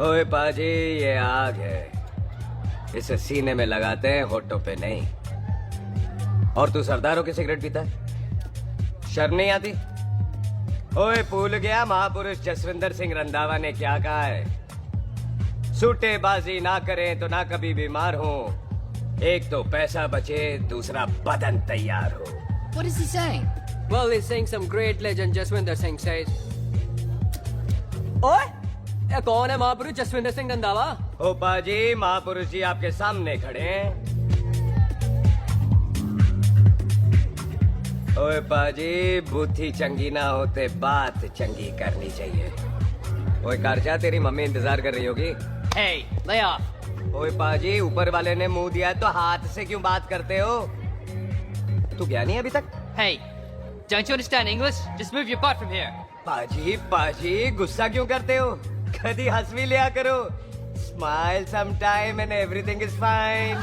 ओए पाजी, ये आग है, इसे सीने में लगाते हैं, होठों पे नहीं। और तू सरदारों की सिगरेट पीता है, शर्म नहीं आती? ओए भूल गया महापुरुष जसविंदर सिंह रंधावा ने क्या कहा है? सूटेबाजी ना करें तो ना कभी बीमार हो। एक तो पैसा बचे, दूसरा बदन तैयार हो। What is he saying? Well, he's saying some great legend Jaswinder Singh says. ओए, ये कौन है महापुरुष जसविंदर सिंह रंधावा? ओ पाजी, महापुरुष जी आपके सामने खड़े हैं। ओए पाजी, बुद्धि चंगी ना होते बात चंगी करनी चाहिए। ओए कारचा, तेरी मम्मी इंतजार कर रही होगी। Hey, lay off. ओए पाजी, ऊपर वाले ने मुंह दिया है तो हाथ से क्यों बात करते हो? तू गया नहीं अभी तक? Hey, don't you understand English? Just move your butt from here. पाजी पाजी, गुस्सा क्यों करते हो? कभी हंस भी लिया करो। Smile sometime and everything is fine.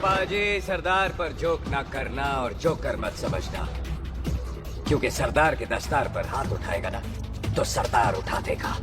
पाजी, सरदार पर जोक ना करना और जोकर मत समझना, क्योंकि सरदार के दस्तार पर हाथ उठाएगा ना तो सरदार उठा देगा।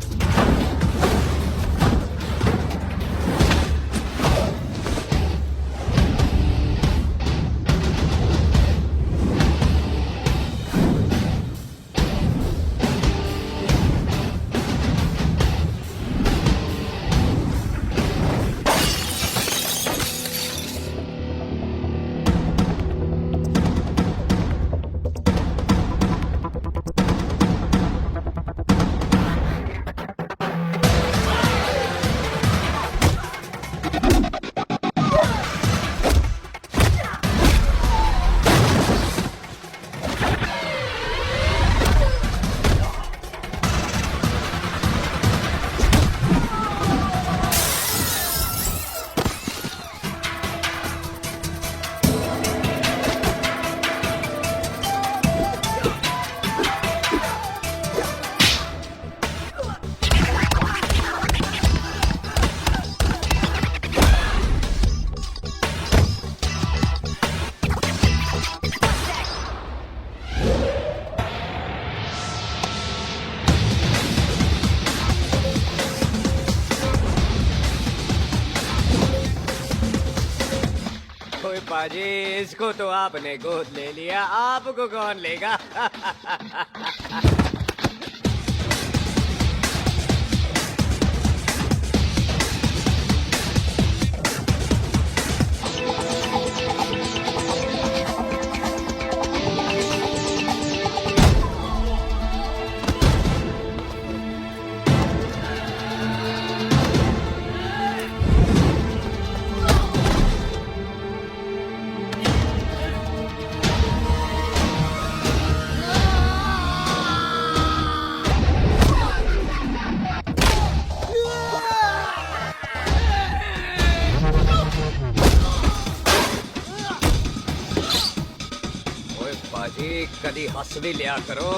पाजी, इसको तो आपने गोद ले लिया, आपको कौन लेगा? कदी हंस भी लिया करो।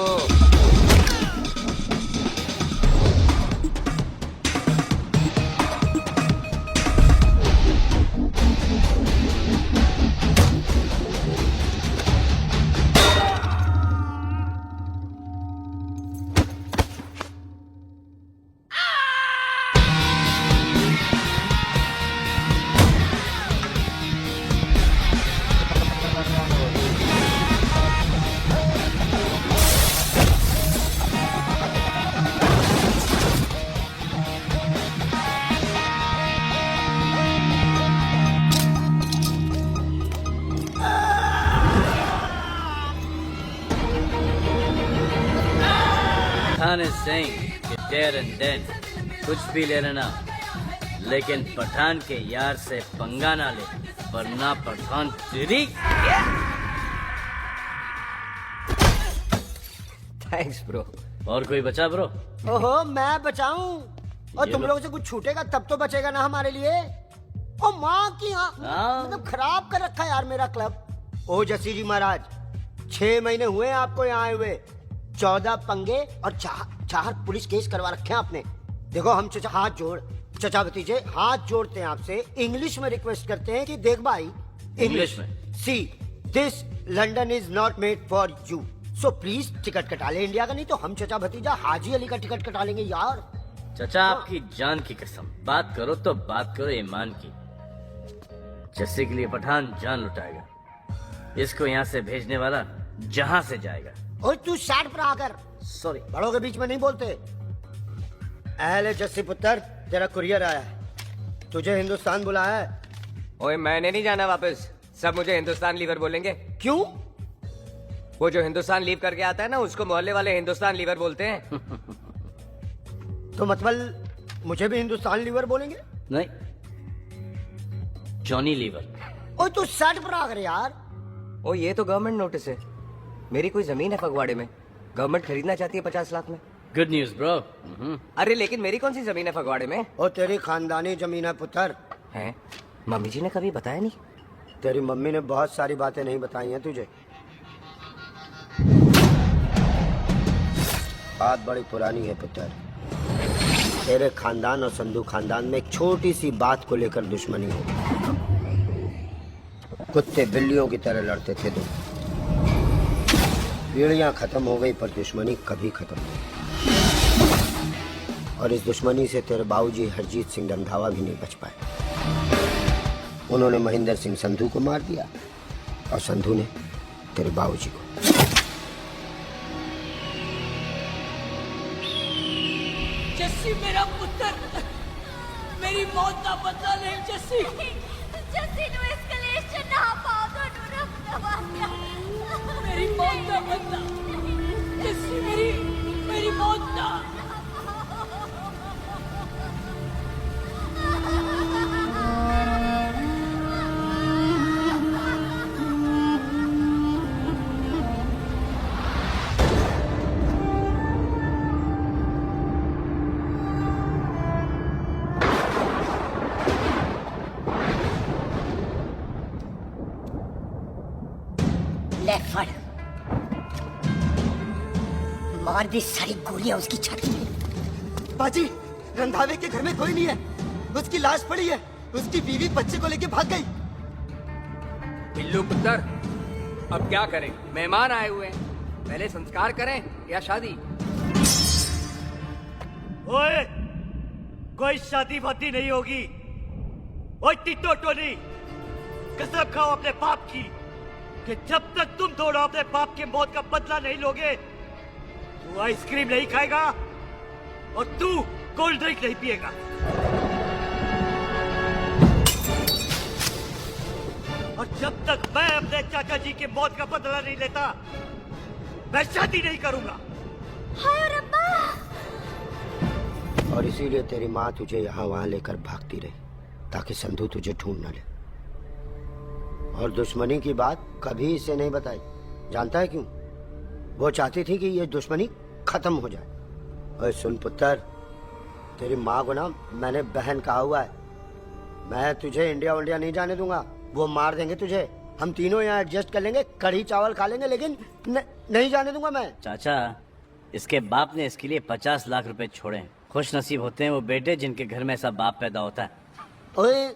पठान is saying कि dead and dead कुछ भी ले लेना, लेकिन पठान के यार से पंगा ना ले, वरना पठान तेरी। Thanks bro. और कोई बचा ब्रो? ओहो, मैं बचाऊं? और तुम लोगों से कुछ छूटेगा तब तो बचेगा ना हमारे लिए। ओ माँ की मतलब खराब कर रखा यार मेरा क्लब। ओ जसी जी महाराज, 6 महीने हुए आपको यहाँ आए हुए, 14 पंगे और 4 पुलिस केस करवा रखे हैं आपने। देखो हम चचा भतीजे हाथ जोड़ते हैं आपसे, इंग्लिश में रिक्वेस्ट करते हैं कि देख भाई, इंग्लिश में? See this London is not made for you, so please ticket कटा ले इंडिया का, नहीं तो हम चचा भतीजा हाजी अली का टिकट कटा लेंगे यार। चाचा आपकी जान की कसम, बात करो तो बात करो ईमान की। जस्सी के लिए पठान जान लुटाएगा, इसको यहाँ से भेजने वाला जहाँ से जाएगा। और तू साइड पर आकर, सॉरी, बड़ों के बीच में नहीं बोलते। अहले जस्सी पुत्र, तेरा कुरियर आया है, तुझे हिंदुस्तान बुलाया है। ओए मैंने नहीं जाना वापस, सब मुझे हिंदुस्तान लीवर बोलेंगे। क्यों? वो जो हिंदुस्तान लीव करके आता है ना, उसको मोहल्ले वाले हिंदुस्तान लीवर बोलते हैं। तो मतलब मुझे भी हिंदुस्तान लीवर बोलेंगे? नहीं, जॉनी लीवर। ओए तू साइड पर आकर यार। ओ ये तो गवर्नमेंट नोटिस है, मेरी कोई जमीन है फगवाड़े में, गवर्नमेंट खरीदना चाहती है 50 लाख में। Good news bro. अरे लेकिन मेरी कौन सी जमीन है फगवाड़े में? और तेरी खानदानी जमीन है पुत्र। है? मम्मी जी ने कभी बताया नहीं? तेरी मम्मी ने बहुत सारी बातें नहीं बताई हैं तुझे। बात बड़ी पुरानी है पुत्र, तेरे खानदान और संधू खानदान में एक छोटी सी बात को लेकर दुश्मनी हो। कुत्ते बिल्लियों की तरह लड़ते थे तुम, पीढ़ियां खत्म हो गई पर दुश्मनी कभी खत्म नहीं। और इस दुश्मनी से तेरे बाबूजी हरजीत सिंह रंधावा भी नहीं बच पाए। उन्होंने महेंद्र सिंह संधू को मार दिया और संधू ने तेरे बाबूजी को। जस्सी मेरा पुत्र, मेरी मौत का बदला ले जस्सी। जस्सी नु एस्केलेशन ना पाओ नु रब दवाया। मेरी मौत का बदला जस्सी, मेरी मौत का। ले फड़, मार दी सारी गोलियां उसकी छाती में। बाजी, रंधावे के घर में कोई नहीं है, उसकी लाश पड़ी है, उसकी बीवी बच्चे को लेके भाग गई। बिल्लू पुत्र, अब क्या करें? मेहमान आए हुए हैं, पहले संस्कार करें या शादी? ओए, कोई शादी वादी नहीं होगी। ओए टिट्टो टोनी, कसम खाओ अपने बाप की कि जब तक तुम दोनों अपने बाप के मौत का बदला नहीं लोगे, तू आइसक्रीम नहीं खाएगा और तू कोल्ड ड्रिंक नहीं पिएगा। और जब तक मैं अपने चाचा जी के मौत का बदला नहीं लेता, मैं शादी नहीं करूंगा। हाय रब्बा। और इसीलिए तेरी माँ तुझे यहाँ वहाँ लेकर भागती रही, ताकि संधू तुझे ढूंढ न ले। और दुश्मनी की बात कभी इसे नहीं बताई, जानता है क्यों? वो चाहती थी कि ये दुश्मनी खत्म हो जाए। और सुन पुत्र, तेरी माँ को ना मैंने बहन कहा हुआ है, मैं तुझे इंडिया वंडिया नहीं जाने दूंगा। वो मार देंगे तुझे, हम तीनों यहाँ एडजस्ट कर लेंगे, कढ़ी चावल खा लेंगे, लेकिन नहीं जाने दूंगा मैं। चाचा, इसके बाप ने इसके लिए 50 लाख रुपए छोड़े। खुश नसीब होते हैं वो बेटे जिनके घर में ऐसा बाप पैदा होता है। ओए,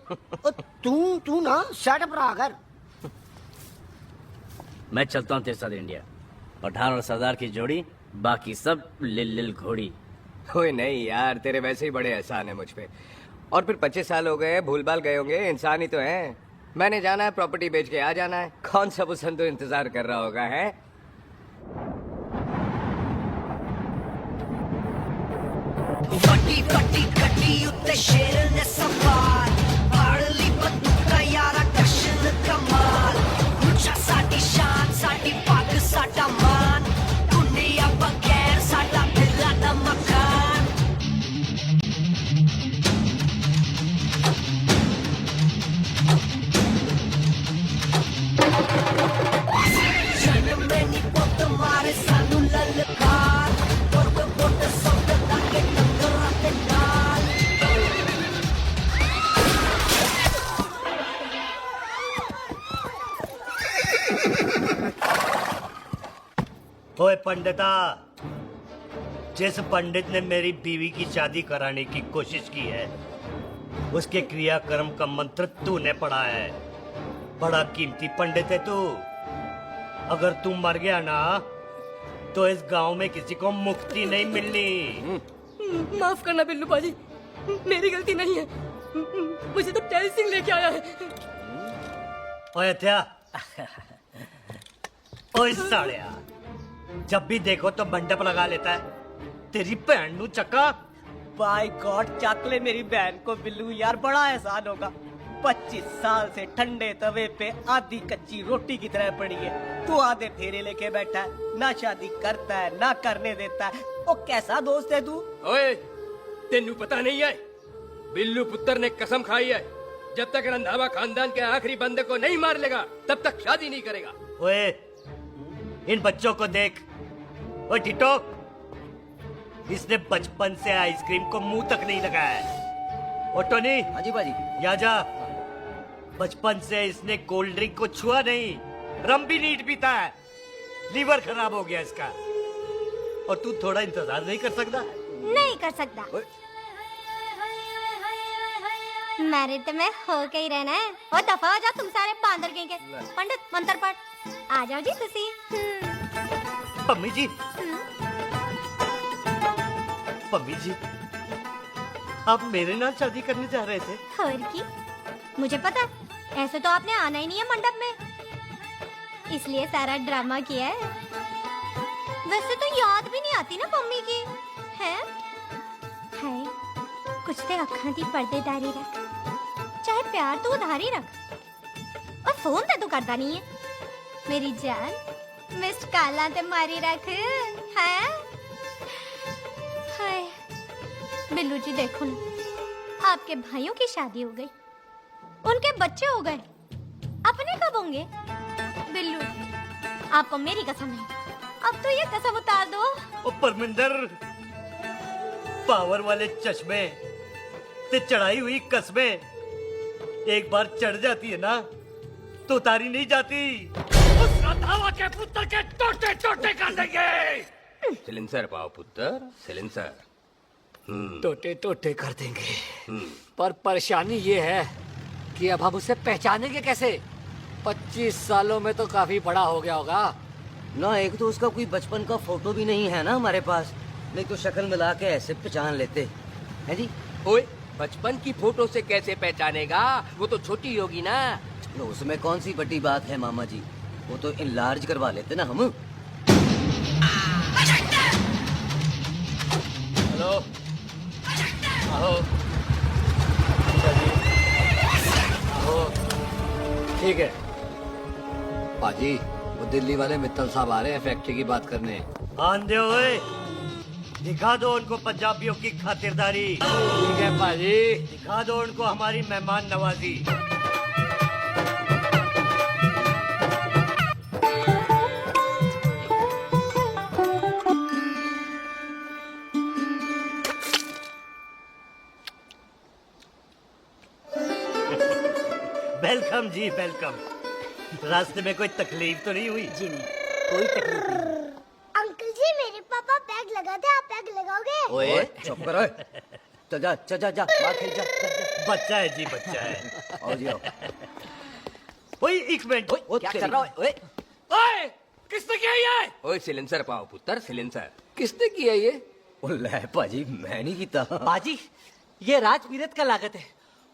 तू ना शर्ट पर आकर। मैं चलता हूँ तेरे साथ इंडिया। पठान और सरदार की जोड़ी, बाकी सब लिल घोड़ी। ओए नहीं यार, तेरे वैसे ही बड़े एहसान है मुझ पे। और फिर 25 साल हो गए, भूल भाल गए होंगे, इंसान ही तो हैं। मैंने जाना है, प्रॉपर्टी बेच के आ जाना है। कौन सा वो संधू इंतजार कर रहा होगा है? ਵੱਡੀ ਵੱਡੀ ਗੱਡੀ ਉੱਤੇ ਸ਼ੇਰ ਨੇ ਸਵਾਰ ਫੜ ਲਈ ਬੰਦੂਕਾਂ ਯਾਰਾ ਕਸ਼ਨ ਕਮਾਲ ਉੱਚਾ ਸਾਡੀ ਸ਼ਾਨ ਸਾਡੀ ਪੱਗ ਸਾਡਾ ਮਾਨ ਦੁਨੀਆ ਬਗੈਰ ਸਾਡਾ ਦਿਲਾਂ ਦਾ ਮਕਾਨ ਜਨਮ ਨਹੀਂ ਪੁੱਤ ਮਾਰੇ ਸਾਨੂੰ ਲਲਕਾਰ ਪੁੱਤ ਪੁੱਤ ਸੌਦ ਦਾ ਕੇ ਟੰਗਰਾਂ ਤੇ ਨਾਲ ओए पंडिता, जिस पंडित ने मेरी बीवी की शादी कराने की कोशिश की है उसके क्रियाक्रम का मंत्र तूने पढ़ा है। बड़ा कीमती पंडित है तू। अगर तू मर गया ना तो इस गांव में किसी को मुक्ति नहीं मिलनी। माफ करना बिल्लू बाजी, मेरी गलती नहीं है। मुझे तो टेल सिंह लेके आया है। ओए हत्या, ओए साड़िया, जब भी देखो तो मंडप लगा लेता है। तेरी बहन नू चक्का। बाय गॉड, चाक ले मेरी बहन को बिल्लू। यार बड़ा एहसान होगा। 25 साल से ठंडे तवे पे आधी कच्ची रोटी की तरह पड़ी है। तू आधे फेरे लेके बैठा है, ना शादी करता है ना करने देता है। ओ कैसा दोस्त है तू? ओए, तेनू पता नहीं है, बिल्लू पुत्र ने कसम खाई है जब तक रंधावा खानदान के आखिरी बंदे को नहीं मार लेगा तब तक शादी नहीं करेगा। ओए, इन बच्चों को देख। ओए टिटो, इसने बचपन से आइसक्रीम को मुंह तक नहीं लगाया है। ओ टोनी, हाँ जी बाजी। यहाँ जा। बचपन से इसने कोल्ड ड्रिंक को छुआ नहीं, रम भी नीट पीता है। लीवर खराब हो गया इसका। और तू थोड़ा इंतजार नहीं कर सकता? नहीं कर सकता। मैरिड तो मैं हो के ही रहना है। और दफा हो जा तुम सारे बांदर गए के। पंडित मंत्र पढ़। आ जाओ जी तुसी। पम्मी जी, पम्मी जी, आप मेरे नाल शादी करने जा रहे थे? और की मुझे पता है, ऐसे तो आपने आना ही नहीं है मंडप में, इसलिए सारा ड्रामा किया है। वैसे तो याद भी नहीं आती ना मम्मी की है। हाय, कुछ ते अखां दी पर्देदारी रख, चाहे प्यार तू उधारी रख। और फोन ते तू करता नहीं है। मेरी जान मिस काला ते मारी रख है। हाय बिल्लू जी, देखो ना, आपके भाइयों की शादी हो गई, उनके बच्चे हो गए, अपने कब होंगे? बिल्लू, आपको मेरी कसम है, अब तो ये कसम उतार दो। ओ परमिंदर, पावर वाले चश्मे ते चढ़ाई हुई कस्में एक बार चढ़ जाती है ना तो उतारी नहीं जाती। उस रंधावा के पुत्र के टोटे टोटे कर देंगे। सिलेंसर पाओ पुत्र, सिलेंसर। टोटे टोटे कर देंगे। पर परेशानी ये है कि अब हम उसे पहचानेंगे कैसे? 25 सालों में तो काफी बड़ा हो गया होगा ना। एक तो उसका कोई बचपन का फोटो भी नहीं है ना हमारे पास, नहीं तो शक्ल मिला के ऐसे पहचान लेते हैं जी। ओए, बचपन की फोटो से कैसे पहचानेगा? वो तो छोटी होगी ना। तो उसमें कौन सी बड़ी बात है मामा जी, वो तो इनलार्ज करवा लेते ना हम। हेलो, आओ। आओ। ठीक है पाजी, वो दिल्ली वाले मित्तल साहब आ रहे हैं फैक्ट्री की बात करने। आंधे हुए, दिखा दो उनको पंजाबियों की खातिरदारी। ठीक है पाजी। दिखा दो उनको हमारी मेहमान नवाजी। वेलकम जी, वेलकम। रास्ते में कोई तकलीफ तो नहीं हुई? जी नहीं, कोई तकलीफ नहीं। अंकल जी, मेरे पापा पैग लगाते, आप पैग लगाओगे? ओए चुप करो। चल जा चल जा जा, बाहर खेल जा, जा, जा। बच्चा है जी, बच्चा है। आओ जी आओ। ओए एक मिनट। ओए क्या कर रहा है? ओए ओए, किसने किया ये? ओए, सिलेंसर पाओ पुत्र, सिलेंसर। किसने किया ये? ओ ले भाजी, मैं नहीं कीता। बाजी, ये राजपीरत का लागत है,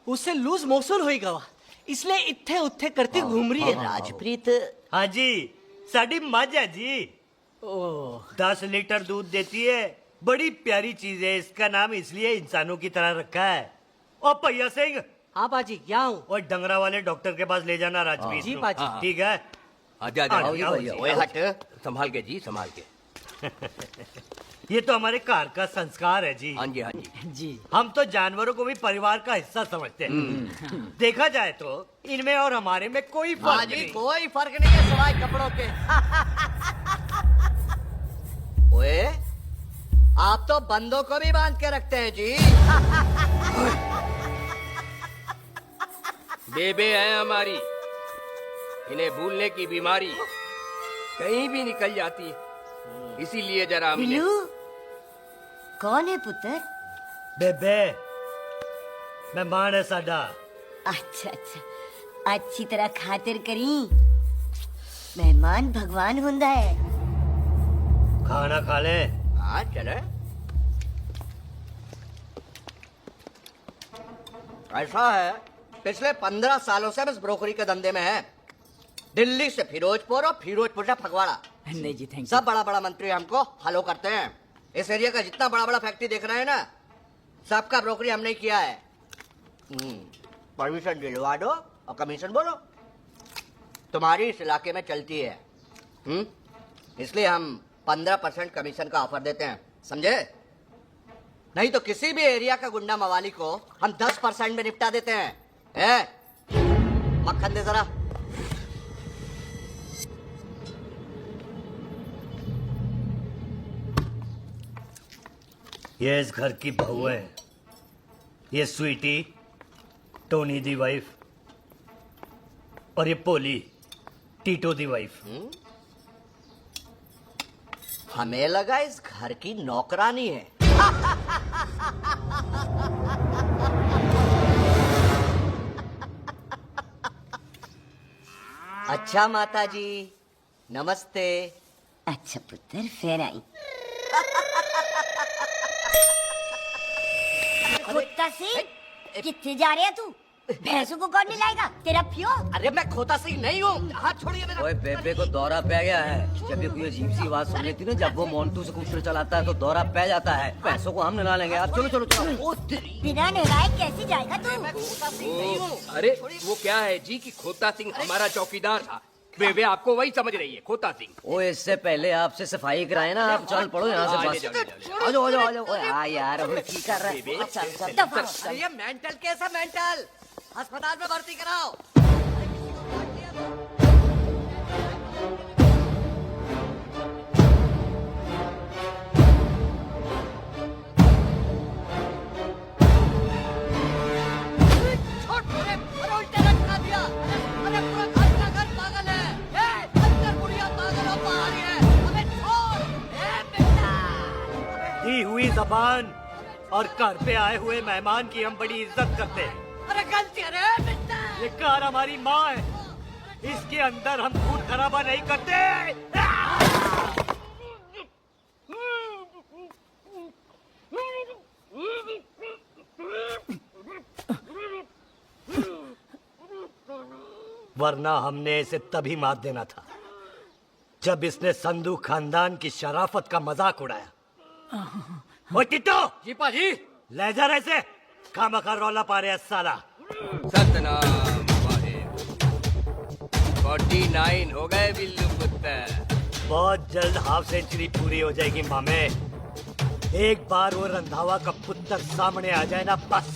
उससे लूज मोशन होई गवा, इसलिए इत्थे उत्थे करती घूम रही है। राजप्रीत? हाँ जी, साड़ी मझ है जी। 10 लीटर दूध देती है, बड़ी प्यारी चीज है। इसका नाम इसलिए इंसानों की तरह रखा है। और भैया सिंह। हाँ बाजी, क्या हूँ? और डंगरा वाले डॉक्टर के पास ले जाना राजवीर जी को। बाजी। ठीक है। आजा, आओ, आजा। आओ जी, ओए हट, संभाल के जी, संभाल के। ये तो हमारे घर का संस्कार है जी। हाँ जी, हाँ जी। जी हम तो जानवरों को भी परिवार का हिस्सा समझते हैं। देखा जाए तो इनमें और हमारे में कोई फर्क नहीं। कोई फर्क नहीं है सिवाय कपड़ों के। ओए, आप तो बंदों को भी बांध के रखते हैं जी। बेबे है हमारी, इन्हें भूलने की बीमारी कहीं भी निकल जाती है, इसीलिए जरा हमने। कौन है पुत्र? बेबे मेहमान है साडा। अच्छा अच्छा, अच्छी तरह खातिर करी। मेहमान भगवान हुंदा है। खाना खा ले। हाँ चले। ऐसा है, पिछले 15 सालों से हम इस ब्रोकरी के धंधे में है। दिल्ली से फिरोजपुर और फिरोजपुर से फगवाड़ा। नहीं जी, थैंक सब बड़ा बड़ा मंत्री हमको फॉलो करते हैं। इस एरिया का जितना बड़ा बड़ा फैक्ट्री देख रहे हैं ना, सबका ब्रोकरी हमने किया है। परमिशन दिलवा दो और कमीशन बोलो। तुम्हारी इस इलाके में चलती है। इसलिए हम 15% कमीशन का ऑफर देते हैं, समझे? नहीं तो किसी भी एरिया का गुंडा मवाली को हम 10% में निपटा देते हैं। मक्खन दे जरा। ये इस घर की बहू है। ये स्वीटी, टोनी दी वाइफ, और ये पोली, टीटो दी वाइफ। हमें लगा इस घर की नौकरानी है। अच्छा माता जी, नमस्ते। अच्छा पुत्र, फिर आई। कुत्ता सिंह, कितने जा रहे है तू? भैंसों को कौन मिलाएगा? तेरा प्यो? अरे मैं खोता सिंह नहीं हूँ। हाथ छोड़िए मेरा। ओए बेबे को दौरा पै गया है। जब भी कोई अजीब सी आवाज सुन लेती ना, जब वो मोन्टू स्कूटर चलाता है तो दौरा पै जाता है। पैसों को हम निकाल लेंगे। आप चलो चलो चलो। बिना नहलाए कैसे जाएगा तू? खोता सिंह नहीं हूँ। अरे वो क्या है जी कि खोता सिंह हमारा चौकीदार था। बेबे आपको वही समझ रही है, खोता सिंह। ओ इससे पहले आपसे सफाई कराए ना, आप चल पड़ो यहाँ से बस। आ जाओ आ जाओ आ जाओ। ओए हाँ यार, अब की कर रहा है? चल चल। ये मेंटल केस है, मेंटल। अस्पताल में भर्ती कराओ। दी हुई जबान और घर पे आए हुए मेहमान की हम बड़ी इज्जत करते हैं। अरे गलती है। ये कार हमारी माँ है, इसके अंदर हम खून खराबा नहीं करते। वरना हमने इसे तभी मार देना था जब इसने संधू खानदान की शराफत का मजाक उड़ाया। ओ टिट्टो, जी पाजी। ले जा रहे से खामखा रौला पा रहे हैं साला। सतनाम वाहिगुरु। 49 हो गए बिल्लू पुत्र। बहुत जल्द हाफ सेंचुरी पूरी हो जाएगी मामे। एक बार वो रंधावा का पुत्र सामने आ जाए ना, बस।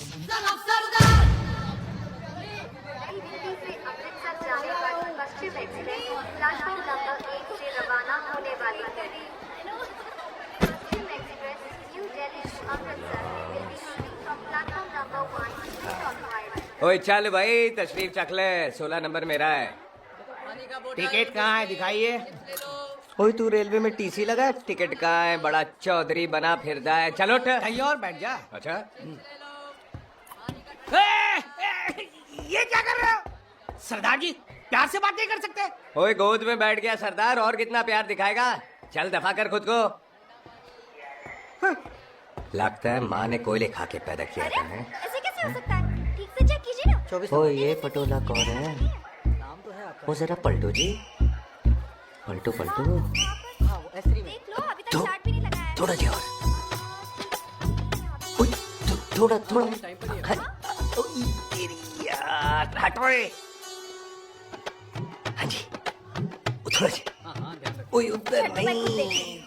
पश्चिम एक्सप्रेस प्लेटफॉर्म नंबर 1 से रवाना होने वाली है। Paschim express new Delhi to Amritsar will be leaving from platform number 1 on right. ओए चल भाई, तशरीफ चख ले। 16 नंबर मेरा है। टिकट कहाँ है, दिखाइए। ओए तू रेलवे में टीसी लगा, टिकट कहाँ है? बड़ा चौधरी बना फिरता है। चलो कहीं और बैठ जा। अच्छा ये क्या कर रहे हो? सरदार जी, प्यार से बात नहीं कर सकते? ओए गोद में बैठ गया सरदार, और कितना प्यार दिखाएगा? चल दफा कर खुद को। लगता है माँ ने कोयले खा के पैदा किया था। ऐसे कैसे हो सकता है? ठीक से चेक कीजिए ना। ओ ये पटोला कौन है? वो जरा पलटो जी, पलटो पलटो। देख लो, अभी तक स्टार्ट भी नहीं लगा है। थोड़ा जी और। ओए, थोड़ा थोड़ा। तेरी यार, हटो। हाँ जी, थोड़ा जी। ओए उधर नहीं,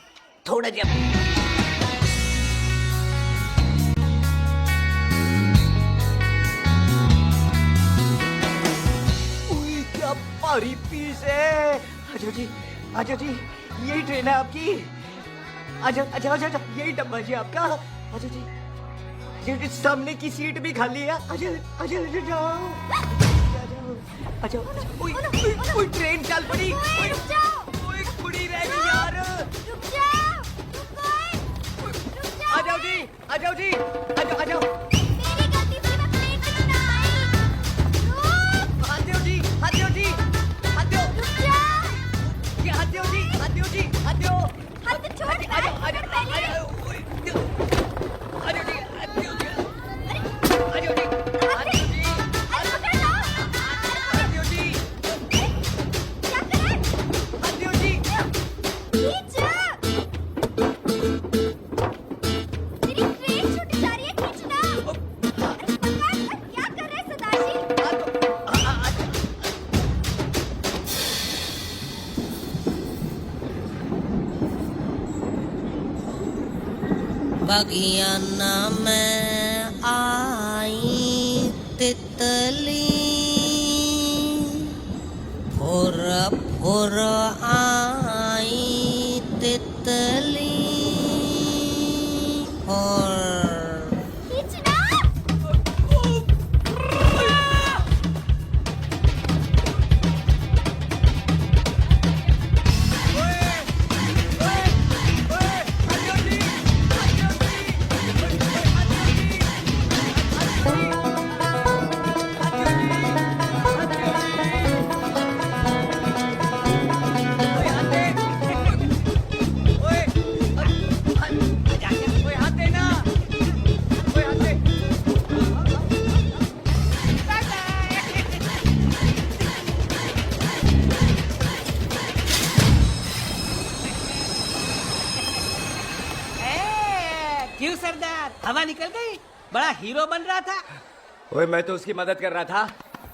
थोड़ा जी। क्या भारी पीस है। अच्छा जी, अच्छा जी, यही ट्रेन है आपकी? अच्छा अच्छा अच्छा अच्छा, यही डब्बा जी आपका? अच्छा जी, जी सामने की सीट भी खाली है। अच्छा अच्छा अच्छा, जाओ। अच्छा ओए ओए, ट्रेन चल पड़ी। ओए कुड़ी रह गई यार। रुक जाओ, रुक गए, रुक जाओ। आ जाओ जी, आ जाओ जी, आ जाओ, आ जाओ। मेरी गलती से मैं प्लेट में ना आई। रुक, हाथ दो जी, हाथ दो जी, हाथ दो। रुक जा। ये हाथ दो जी, हाथ दो जी, हाथ दो। हाथ तो छोड़, आ जाओ, आ जाओ, आ पहले। जाओ, आ जाओ जी, आ जाओ जी, आ जाओ जी, हाथ दो जी, अरे पकड़ लो। हाथ दो जी, क्या करे? हाथ दो जी। खींच। मेरी ट्रेन छूट जा रही है, खींचना। अरे पकड़, क्या कर रहे हैं सरदार जी? बगियाना में आई तितली फुर फुर आई तितली फुर खींचना। क्यों सरदार, हवा निकल गई? बड़ा हीरो बन रहा था। ओए मैं तो उसकी मदद कर रहा था।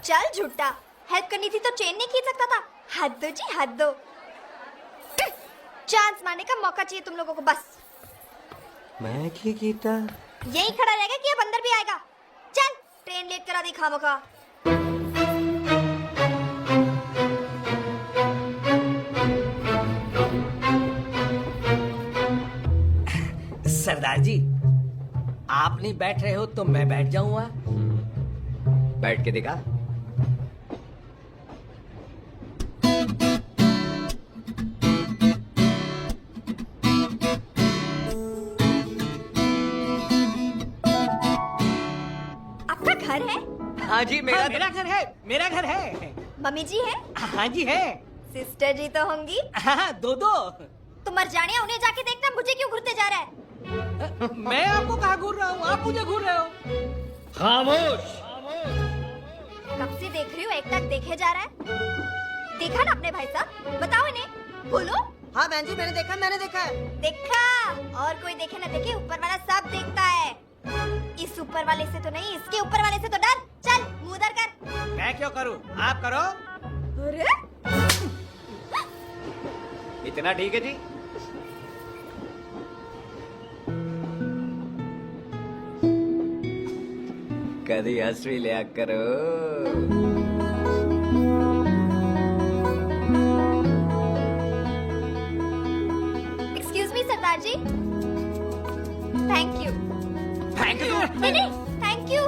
चल झूठा, हेल्प करनी थी तो चेन नहीं खींच सकता था। हाथ दो जी, हाथ दो। चांस मारने का मौका चाहिए तुम लोगों को बस। मैं क्या कीता? यही खड़ा रहेगा कि अब अंदर भी आएगा? चल, ट्रेन लेट करा दी खामोखा। सरदार जी, आप नहीं बैठ रहे हो तो मैं बैठ जाऊंगा। बैठ के दिखा। आपका घर है? हाँ जी, हाँ, मेरा घर है, मेरा घर है। मम्मी जी है? हाँ जी है। सिस्टर जी तो होंगी? हाँ, दो दो। तो मर जाने, उन्हें जाके देखना मुझे क्यों घूरते जा रहा है। मैं आपको कहाँ घूर रहा हूँ, आप मुझे घूर रहे हो। खामोश। कब से देख रही हूँ, एक टक देखे जा रहा है। देखा ना अपने भाई साहब, बताओ इन्हें। बोलो। हाँ बहन जी, मैंने देखा, मैंने देखा है। देखा, और कोई देखे ना देखे, ऊपर वाला सब देखता है। इस ऊपर वाले से तो नहीं, इसके ऊपर वाले से तो डर। चल, मुंह उधर कर। मैं क्यों करूँ, आप करो। अरे इतना ठीक है जी। कभी हंस भी लिया करो। एक्सक्यूज मी सरदार जी। Thank you. Thank you. नहीं नहीं, थैंक यू।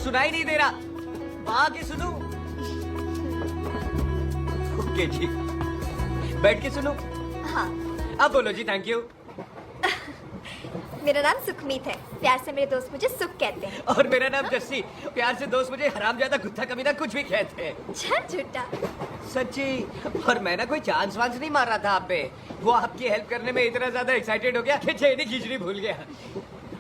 सुनाई नहीं दे रहा, वहां के सुनो। ओके जी, बैठ के सुनो। हाँ, अब बोलो जी थैंक यू। मेरा नाम सुखमीत है, प्यार से मेरे दोस्त मुझे सुख कहते हैं। और मेरा नाम जस्सी, प्यार से दोस्त मुझे हरामजादा, कुत्ता, कमीना कुछ भी कहते हैं। चल झूठा। सच्ची। और मैं ना कोई चांस वांस नहीं मार रहा था आप पे, वो आपकी हेल्प करने में इतना ज्यादा एक्साइटेड हो गया कि चेन ही खींचनी भूल गया।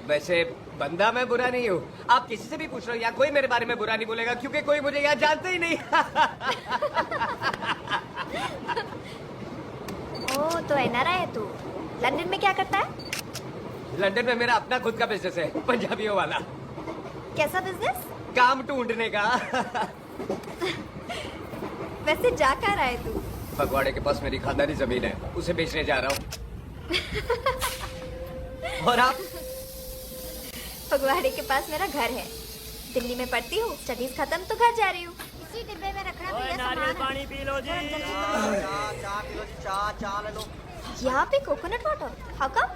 वैसे बंदा मैं बुरा नहीं हूँ, आप किसी से भी पूछ लो, यहाँ कोई मेरे बारे में बुरा नहीं बोलेगा, क्योंकि कोई मुझे यहाँ जानता ही नहीं। ओ तो एनआरआई है तू। लंदन में क्या करता है? लंदन में मेरा अपना खुद का बिजनेस है, पंजाबियों वाला। कैसा बिजनेस? काम ढूंढने का। वैसे जा कहाँ रहा है तू? फगवाड़े के पास मेरी खानदानी जमीन है, उसे बेचने जा रहा हूँ। और आप? फगवाड़े के पास मेरा घर है, दिल्ली में पढ़ती हूँ, स्टडीज खत्म तो घर जा रही हूँ। इसी डिब्बे में रखना भैया सामान। पानी पी लो जी। यहाँ पे कोकोनट वाटर? How come?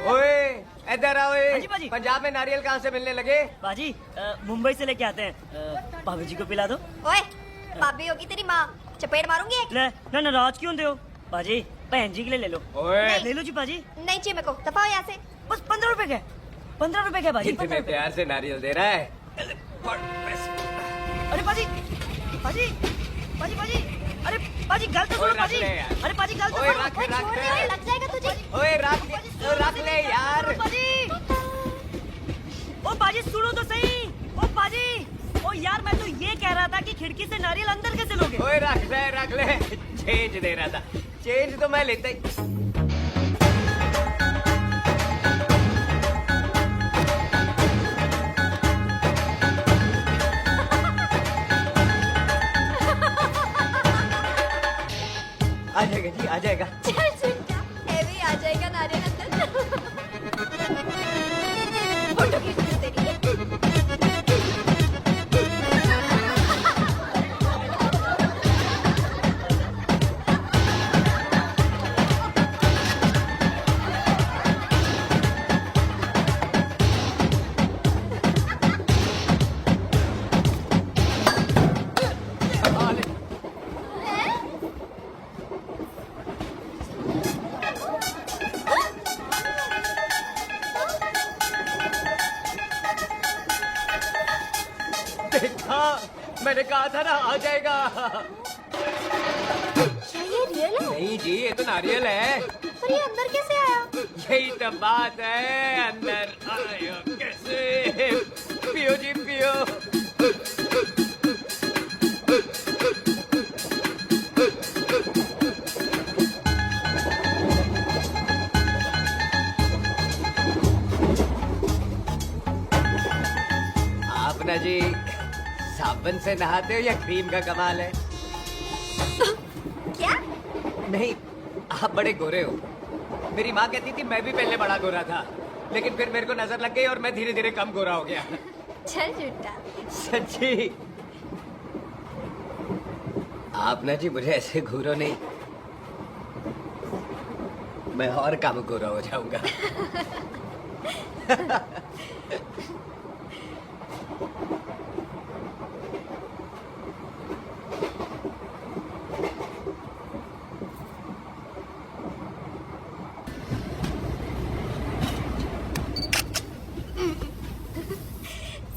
ओए इधर आओ। बाजी, बाजी। पंजाब में नारियल कहाँ से मिलने लगे? बाजी, मुंबई से लेके आते हैं। भाभी जी को पिला दो। ओए, भाभी होगी तेरी माँ, चपेट मारूंगी एक। ले, ना नाराज क्यों होते हो? बाजी, बहन जी के लिए ले लो। ओए ले लो जी बाजी। नहीं चाहिए मेरे को, दफा हो यहाँ से। बस 15 रुपए के, 15 रुपए के बाजी। इतने प्यार से नारियल दे रहा है। अरे बाजी, बाजी, बाजी, बाजी, अरे बाजी गल तो सुनो बाजी। अरे बाजी गल तो ओए सुनो। रख ओए, रख छोड़ दे, ओए, लग जाएगा तुझे। ओए रख ले यार। बाजी, ओ बाजी सुनो तो सही। ओ बाजी, ओ यार मैं तो ये कह रहा था कि खिड़की से नारियल अंदर कैसे लोगे? ओए रख ले। चेंज दे रहा था, चेंज तो मैं लेता ही। आ जाएगा जी, आ जाएगा। चल चिंटा, हैवी आ जाएगा नारियल अंदर। फोटो खींच ली तेरी। देखा, मैंने कहा था ना आ जाएगा। क्या ये रियल है? नहीं जी, ये तो नारियल है। पर ये अंदर कैसे आया? यही तो बात है, अंदर आया कैसे? पियो जी पियो। आप ना जी साबुन से नहाते हो या क्रीम का कमाल है? क्या? नहीं, आप बड़े गोरे हो। मेरी माँ कहती थी मैं भी पहले बड़ा गोरा था, लेकिन फिर मेरे को नजर लग गई और मैं धीरे धीरे कम गोरा हो गया। चल झूठा। सच्ची। आप ना जी मुझे ऐसे घूरो नहीं, मैं और कम गोरा हो जाऊंगा।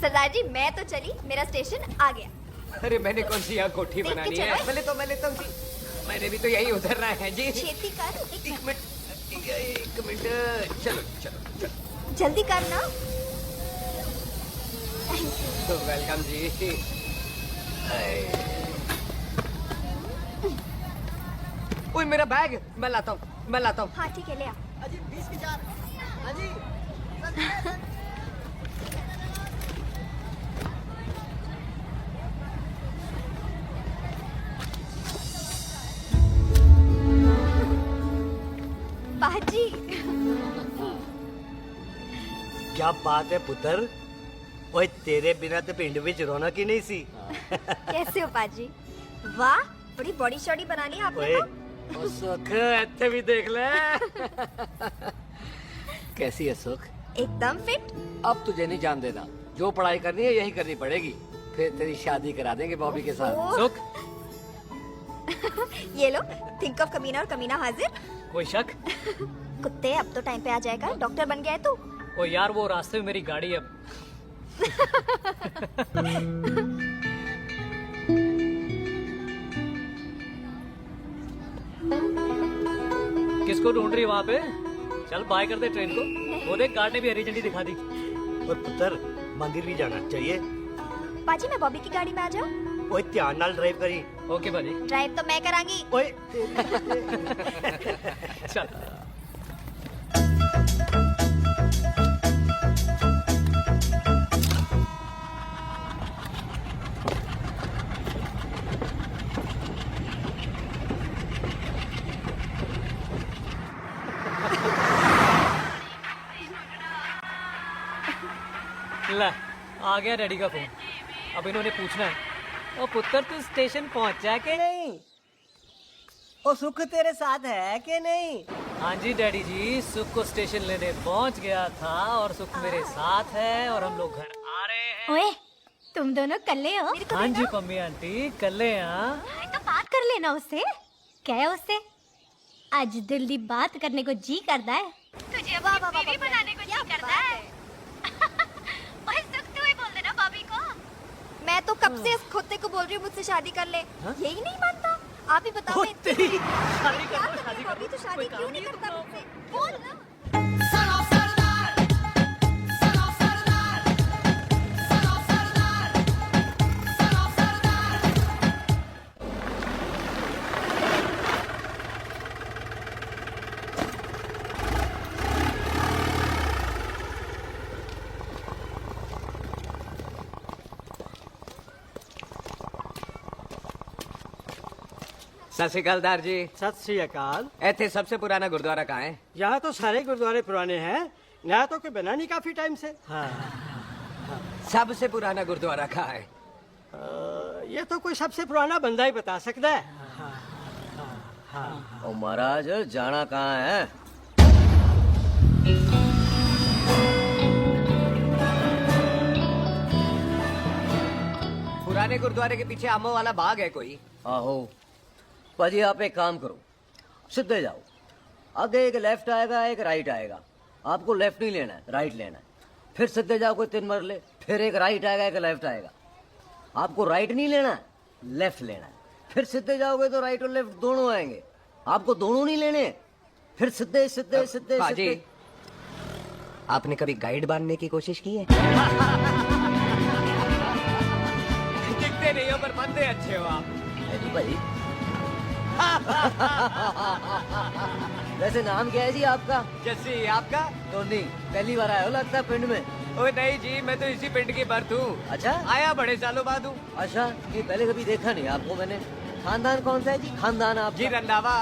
सरदार जी मैं तो चली, मेरा स्टेशन आ गया। अरे मैंने कौन सी यहाँ कोठी देख के बनानी चलो। है? मैं लेता हूँ जी। मैंने भी तो यही उतरना है जी। छेती कर, एक एक मिनट। चलो चलो चलो। जल्दी करना। तो वेलकम जी। ओए मेरा बैग, मैं लाता हूँ। हाँ ठीक है, ले आ। बाजी। क्या बात है पुत्र? ओए तेरे बिना तो पिंड विच रौनक ही नहीं सी। कैसे हो पाजी? वाह, बड़ी बॉडी शॉडी बनानी है आपने ओए तो। ओ सुख, इत्थे भी देख ले। कैसी है सुख? एकदम फिट। अब तुझे नहीं जान देना, जो पढ़ाई करनी है यही करनी पड़ेगी। फिर तेरी शादी करा देंगे बॉबी के साथ। ओह। सुख, ये लो, थिंक ऑफ कमीना और कमीना हाजिर। कोई शक? कुत्ते अब तो टाइम पे आ जाएगा, डॉक्टर बन गया है तू। ओ यार, वो रास्ते में मेरी गाड़ी अब। किसको ढूंढ रही वहाँ पे? चल बाय कर दे ट्रेन को। वो देख, गार्ड ने भी हरी झंडी दिखा दी। और पुत्र मंदिर भी जाना चाहिए। पाजी मैं बॉबी की गाड़ी में आ जाऊं? ओए ध्यान नाल ड्राइव करी। ओके बाजी। ड्राइव तो मैं करांगी। ओए चल। ला, आ गया डैडी का फोन। अब इन्होंने पूछना है, ओ पुत्र तू स्टेशन पहुंचा के नहीं? ओ सुख तेरे साथ है कि नहीं? हाँ जी डैडी जी, सुख को स्टेशन लेने पहुंच गया था और सुख मेरे साथ है और हम लोग घर आ रहे हैं। ओए, तुम दोनों कल्ले हो? हाँ जी पम्मी आंटी, कल यहाँ। तो बात कर लेना उससे। क्या है उससे? आज दिल दी बात करने को जी करता है। तुझे अपनी बीवी बनाने को जी करता है। ओए सुख तू ही बोल देना भाभी को। मैं तो कब से इस खोते को बोल रही हूँ मुझसे शादी कर ले, यही नहीं मानता। आप ही बताओ मैं शादी कर तो शादी क्यों नहीं करता मुझसे? बोल ना। सत श्री अकाल दार जी। सत श्री अकाल। ऐथे सबसे पुराना गुरुद्वारा कहाँ है? यहाँ तो सारे गुरुद्वारे पुराने हैं, नया तो कोई बना नहीं काफी टाइम से। हाँ। सबसे पुराना गुरुद्वारा कहाँ है? ये तो कोई सबसे पुराना बंदा ही बता सकता है। ओ महाराज जाना कहाँ है? पुराने गुरुद्वारे के पीछे आमों वाला बाग है कोई? आहो भाजी, आप एक काम करो, सीधे जाओ, आगे एक लेफ्ट आएगा एक राइट आएगा, आपको लेफ्ट नहीं लेना है, राइट लेना है। फिर सीधे जाओ कोई 3 मरले, फिर एक राइट आएगा एक लेफ्ट आएगा, आपको राइट नहीं लेना है, लेफ्ट लेना है। फिर सीधे जाओगे तो राइट और लेफ्ट दोनों आएंगे, आपको दोनों नहीं लेने। फिर सीधे सीधे सीधे बाजी, आपने कभी गाइड बांधने की कोशिश की है? दिखते नहीं हो पर बंदे अच्छे हो आप। भाई वैसे नाम क्या है जी आपका? जैसी आपका? टोनी। पहली बार आया हो लगता है पिंड में? ओए नहीं जी, मैं तो इसी पिंड की बर्थ हूँ। अच्छा, आया बड़े सालों बाद हूँ। अच्छा, ये पहले कभी देखा नहीं आपको मैंने। खानदान कौन सा है जी? खानदान आप जी रंधावा।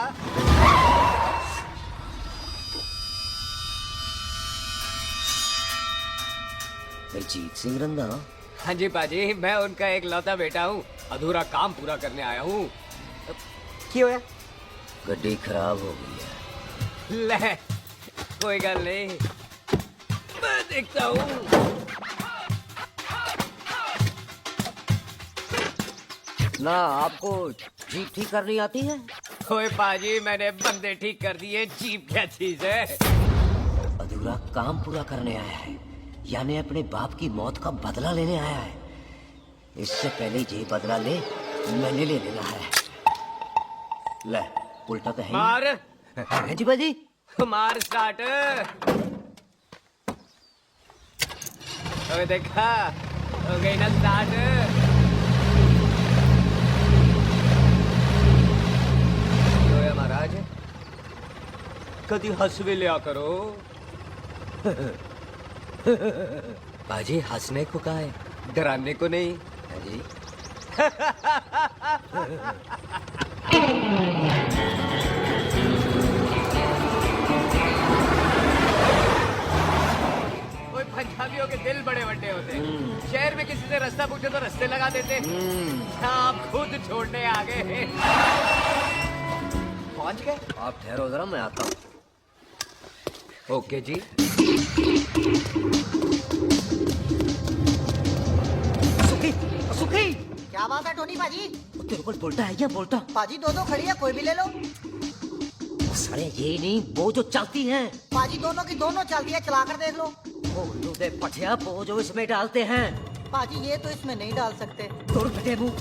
जीत सिंह रंधावा? हाँ जी पाजी, मैं उनका एक लौता बेटा हूँ, अधूरा काम पूरा करने आया हूँ। क्यों है? गड्डी खराब हो गई है। ले, कोई गल नहीं, मैं देखता हूँ। ना आपको जीप ठीक करनी आती है? ओए पाजी, मैंने बंदे ठीक कर दिए, जीप क्या चीज है? अधूरा काम पूरा करने आया है, यानी अपने बाप की मौत का बदला लेने आया है। इससे पहले ये बदला ले, मैंने ले लेना है। ले, उल्टा तो है। मार। है जी बाजी। मार स्टार्ट। ओए देखा, हो गई ना स्टार्ट। तो महाराज, कभी हंस भी लिया करो। बाजी, हंसने को कहा है, डराने को नहीं है जी। ओए पंजाबियों के दिल बड़े बड़े होते हैं। शहर में किसी से रास्ता पूछो तो रास्ते लगा देते। आप खुद छोड़ने आ गए। पहुंच गए? आप ठहरो जरा, मैं आता हूँ। ओके जी। सुखी, सुखी। क्या बात है टोनी पाजी? तेरे को बोलता है क्या? बोलता पाजी दो खड़ी है, कोई भी ले लो। सारे ये नहीं, वो जो चलती हैं। पाजी दोनों की दोनों चलती है, चला कर देख लो। वो दे पठिया, वो जो इसमें डालते हैं। पाजी ये तो इसमें नहीं डाल सकते। दूर बैठे मुंह।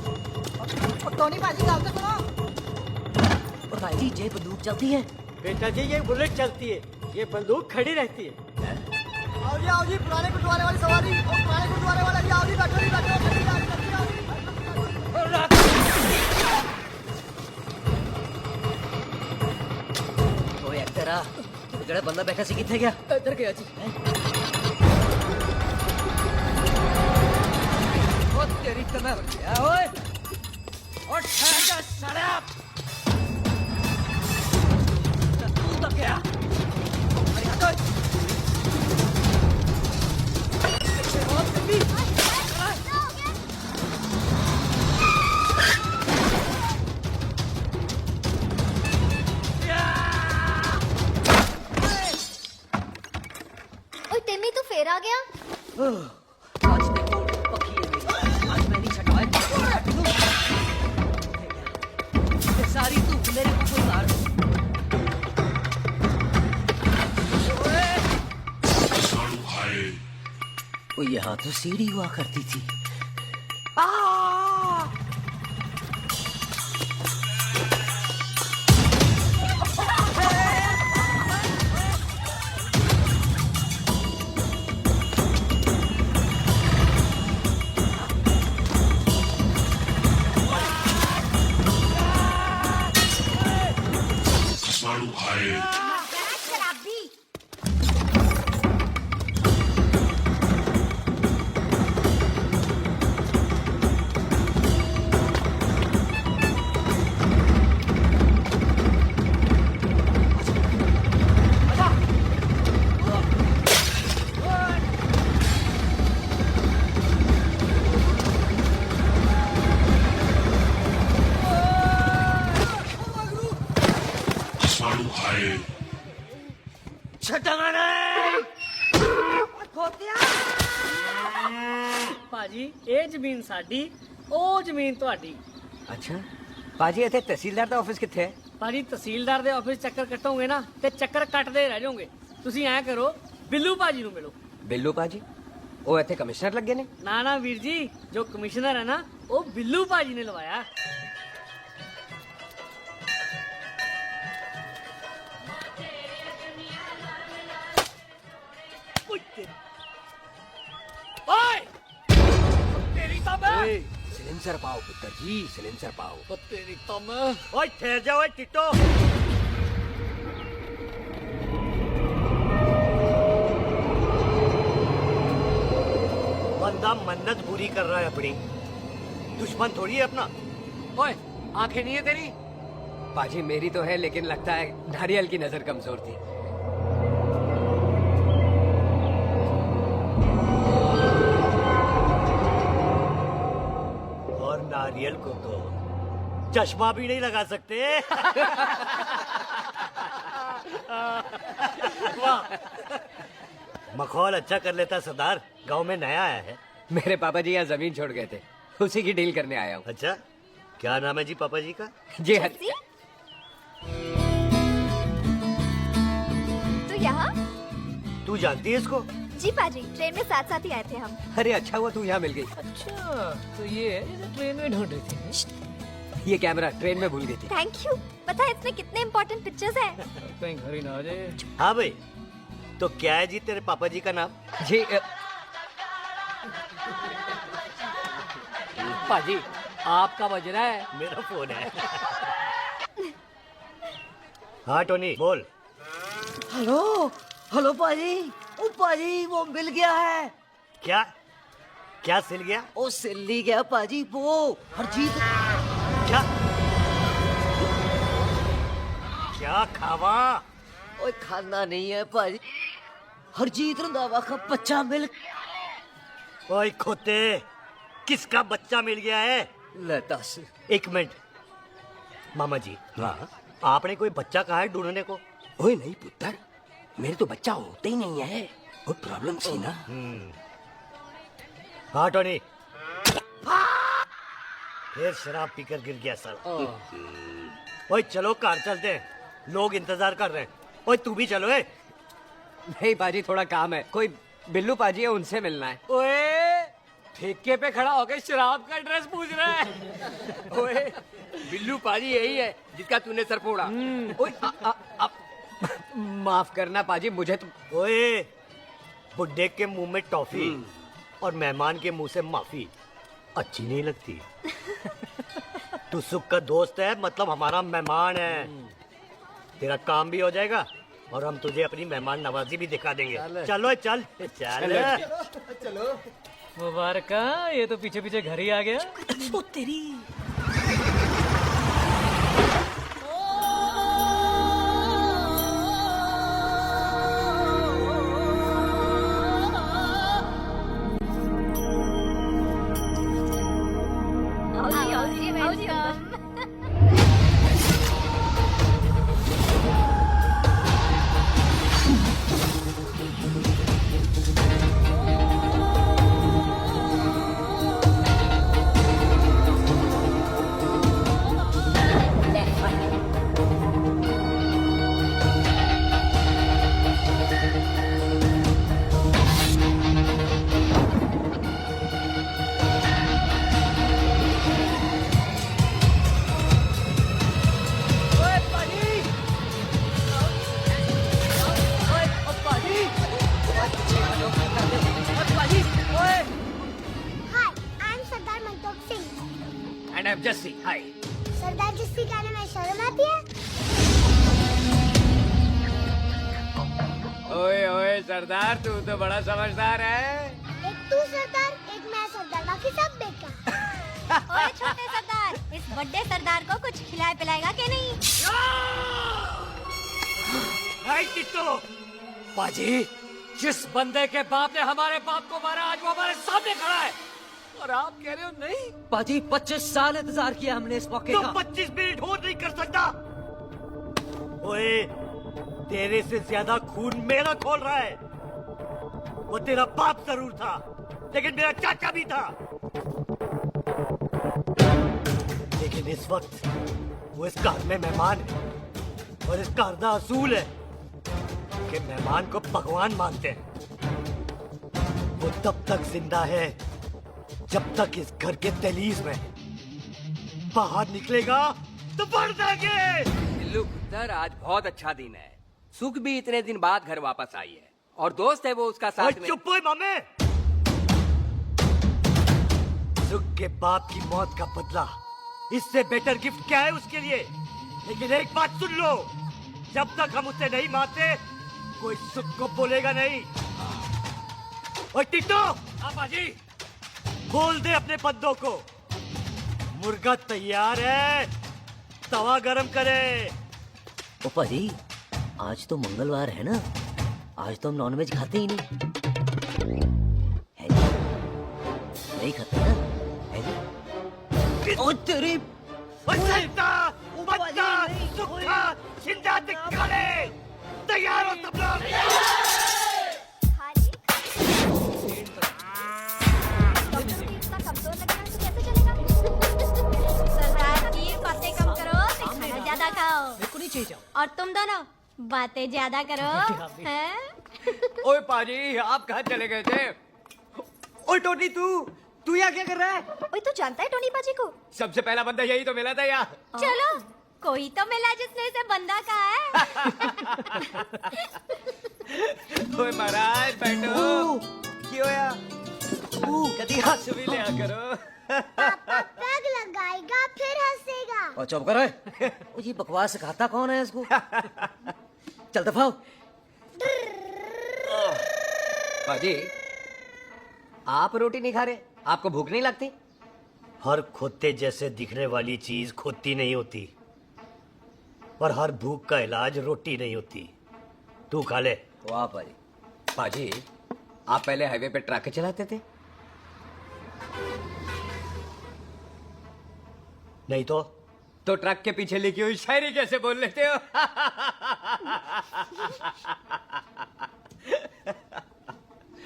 और टोनी पाजी डाल तो सुनो। और भाई जी, ये बंदूक चलती है? बेटा जी, ये बुलेट चलती है, ये बंदूक खड़ी रहती है। आओ जी, पुराने गुरुद्वारे वाली सवारी। और पुराने गुरुद्वारे वाला जी, आओ जी, बैठो जी, बैठो। ओए तेरा ਜਿਹੜਾ ਬੰਦਾ ਬੈਠਾ ਸੀ ਕਿੱਥੇ ਗਿਆ? इधर गया जी। ओ तेरी कमर क्या ओए? और ठहर जा साला। तू तो क्या? अरे हटो। बहुत जल्दी। फिर आ गया। आज देखो पक्षी है मेरी, आज मैं नहीं छटाए सारी तू मेरे को मार। ओ यहाँ तो सीढ़ी हुआ करती थी। ਭਾਜੀ ਇਹ ਜ਼ਮੀਨ ਸਾਡੀ ਉਹ ਜ਼ਮੀਨ ਤੁਹਾਡੀ। अच्छा पाजी इतने तहसीलदार ਦਾ ਆਫਿਸ ਕਿੱਥੇ ਹੈ? ਭਾਜੀ ਤਹਿਸੀਲਦਾਰ ਦੇ ਆਫਿਸ ਚੱਕਰ ਕੱਟੋਗੇ ਨਾ ਤੇ ਚੱਕਰ ਕੱਟਦੇ ਰਹਿ ਜਾਓਗੇ। ਤੁਸੀਂ ਐਂ ਕਰੋ ਬਿੱਲੂ ਭਾਜੀ ਨੂੰ ਮਿਲੋ। ਬਿੱਲੂ ਪਾਜੀ ਉਹ ਇੱਥੇ ਕਮਿਸ਼ਨਰ ਲੱਗੇ ਨੇ? ਨਾ ਨਾ ਵੀਰ ਜੀ ਜੋ ਕਮਿਸ਼ਨਰ ਹੈ ਨਾ ਉਹ ਬਿੱਲੂ ਭਾਜੀ ਨੇ ਲਵਾਇਆ। सिलेंसर पाओ पुत्र जी, सिलेंसर पाओ। तेरी तम ओए ठहर जा ओए टिट्टो। बंदा मन्नत पूरी कर रहा है अपनी, दुश्मन थोड़ी है अपना। ओए आंखें नहीं है तेरी? पाजी मेरी तो है लेकिन लगता है नारियल की नजर कमजोर थी। और नारियल को तो चश्मा भी नहीं लगा सकते। वाह, मखौल अच्छा कर लेता सरदार। गांव में नया आया है। मेरे पापा जी यहाँ जमीन छोड़ गए थे, उसी की डील करने आया हूँ। अच्छा, क्या नाम है जी पापा जी का? जी हाँ। तो यहाँ? तू जानती है इसको? जी पाजी, ट्रेन में साथ साथ ही आए थे हम। अरे अच्छा हुआ तू यहाँ मिल गई। अच्छा तो ये है जिसे ट्रेन में ढूंढ रही थी। ये कैमरा ट्रेन में भूल गई थी। Thank you. पता है इसमें कितने इम्पोर्टेंट पिक्चर्स हैं? कहीं घर ही ना आ जाए। हाँ भाई, तो क्या है जी तेरे पापा जी का नाम? जी पाजी आपका बज रहा है। मेरा फोन है। हाँ टोनी बोल। हेलो हेलो पाजी, ओ पाजी वो मिल गया है। क्या क्या सिल गया? ओ सिल्ली गया पाजी, वो हरजीत। क्या क्या खावा? ओए खाना नहीं है पाजी, हरजीत रंधावा का बच्चा मिल। ओए खोते, किसका बच्चा मिल गया है? ले दस। एक मिनट मामा जी। हाँ आपने कोई बच्चा कहा है ढूंढने को? ओए नहीं पुत्र, मेरे तो बच्चा होता ही नहीं है, वो प्रॉब्लम थी ना। हाँ टोनी, फिर शराब पीकर गिर गया साला। ओए चलो कार चलते हैं, लोग इंतजार कर रहे हैं। ओए तू भी चलो। नहीं पाजी थोड़ा काम है, कोई बिल्लू पाजी है उनसे मिलना है। ओए ठेके पे खड़ा होकर शराब का एड्रेस पूछ रहा है। ओए बिल्लू पाजी यही है जिसका तूने सर फोड़ा। ओए माफ करना पाजी, मुझे तो। ओए बुड्ढे के मुंह में टॉफी और मेहमान के मुंह से माफी अच्छी नहीं लगती। तू सुख का दोस्त है, मतलब हमारा मेहमान है। तेरा काम भी हो जाएगा और हम तुझे अपनी मेहमान नवाजी भी दिखा देंगे। चलो चल चल चलो। मुबारक, ये तो पीछे पीछे घर ही आ गया। ओ तेरी। जस्सी हाय। सरदार जस्सी कहने में शर्म आती है? ओए ओए सरदार, तू तो बड़ा समझदार है। एक तू सरदार, एक मैं सरदार, बाकी सब बेकार। ओए छोटे सरदार, इस बड़े सरदार को कुछ खिलाए पिलाएगा कि नहीं? हाय टिट्टो, पाजी, जिस बंदे के बाप ने हमारे बाप को मारा आज वो हमारे सामने खड़ा है और आप कह रहे हो नहीं? पाजी 25 साल इंतजार किया हमने इस मौके तो का। 25 मिनट हो नहीं कर सकता। ओए, तेरे से ज्यादा खून मेरा खोल रहा है। वो तेरा बाप जरूर था, लेकिन मेरा चाचा भी था। लेकिन इस वक्त वो इस घर में मेहमान है और इस घर का असूल है कि मेहमान को भगवान मानते हैं। वो तब तक जिंदा है जब तक इस घर के दहलीज में, बाहर निकलेगा तो बढ़ जाएंगे। बिल्लू पुत्र, आज बहुत अच्छा दिन है। सुख भी इतने दिन बाद घर वापस आई है और दोस्त है वो उसका साथ में। चुप हो मामे। सुख के बाप की मौत का बदला, इससे बेटर गिफ्ट क्या है उसके लिए? लेकिन एक बात सुन लो, जब तक हम उसे नहीं मारते कोई सुख को बोलेगा नहीं। ओए टिट्टो, पाजी, बोल दे अपने बंदों को मुर्गा तैयार है, तवा गरम करे। ओ पाजी, आज तो मंगलवार है ना, आज तो हम नॉनवेज खाते ही नहीं है जी? नहीं खाते ना, है जी? ओ तेरी तैयार हो सब लोग? सरदार जी बातें कम करो, खाना ज्यादा खाओ। मेरे को नहीं चाहिए। और तुम दोनों बातें ज्यादा करो, हैं? ओए पाजी, आप कहाँ चले गए थे? ओए टोनी, तू यहाँ क्या कर रहा है? ओए तू जानता है टोनी पाजी को? सबसे पहला बंदा यही तो मिला था यार। चलो, कोई तो मिला जिसने इसे बंदा कहा है। ओए महाराज बैठो। क्यों यार? कभी हंस भी लिया करो। पैग लगाएगा फिर हंसेगा। और चुप करे। ओ ये बकवास सिखाता कौन है इसको? चल दफाओ। पाजी, आप रोटी नहीं खा रहे? आपको भूख नहीं लगती? हर खोते जैसे दिखने वाली चीज खोती नहीं होती और हर भूख का इलाज रोटी नहीं होती। तू खा ले। वाह पाजी। पाजी, आप पहले हाईवे पे ट्रक चलाते थे? नहीं तो ट्रक के पीछे लिखी हुई शायरी कैसे बोल लेते हो?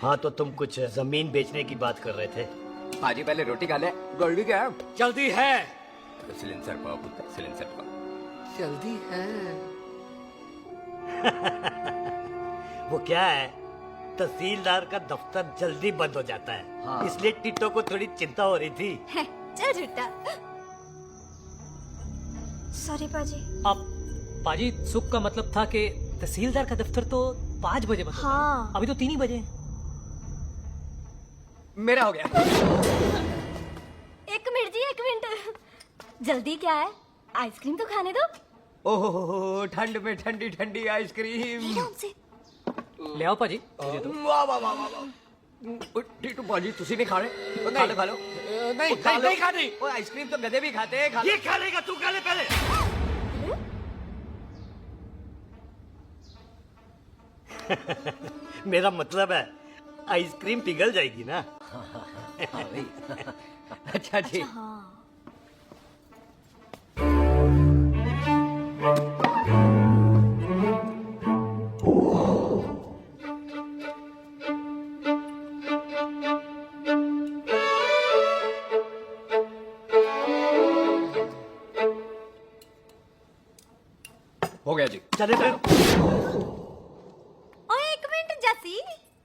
हाँ, तो तुम कुछ जमीन बेचने की बात कर रहे थे। पाजी पहले रोटी खा ले। गोल्डी क्या? जल्दी है। सिलेंसर पाओ पुत्र, सिलेंसर पाओ। जल्दी है। वो क्या है, तहसीलदार का दफ्तर जल्दी बंद हो जाता है। हाँ। इसलिए टिट्टो को थोड़ी चिंता हो रही थी। चल झूठा। सॉरी पाजी। अब पाजी, सुख का मतलब था कि तहसीलदार का दफ्तर तो 5 बजे बंद होता है। हाँ। अभी तो 3 ही बजे। मेरा हो गया। एक मिनट जी, एक मिनट। जल्दी क्या है, आइसक्रीम तो खाने दो। ओह, ठंड में ठंडी ठंडी आइसक्रीम। ले आओ पाजी। वाह वाह वाह वाह। टीटू पाजी, तुसी नहीं खा रहे? खा लो खा लो। नहीं खानी। ओए आइसक्रीम तो गधे भी खाते हैं। खा लो। ये खा लेगा, तू खा ले पहले। मेरा मतलब है आइसक्रीम पिघल जाएगी ना। अच्छा जी। हो गया जी। चले फिर। ओ एक मिनट जसी,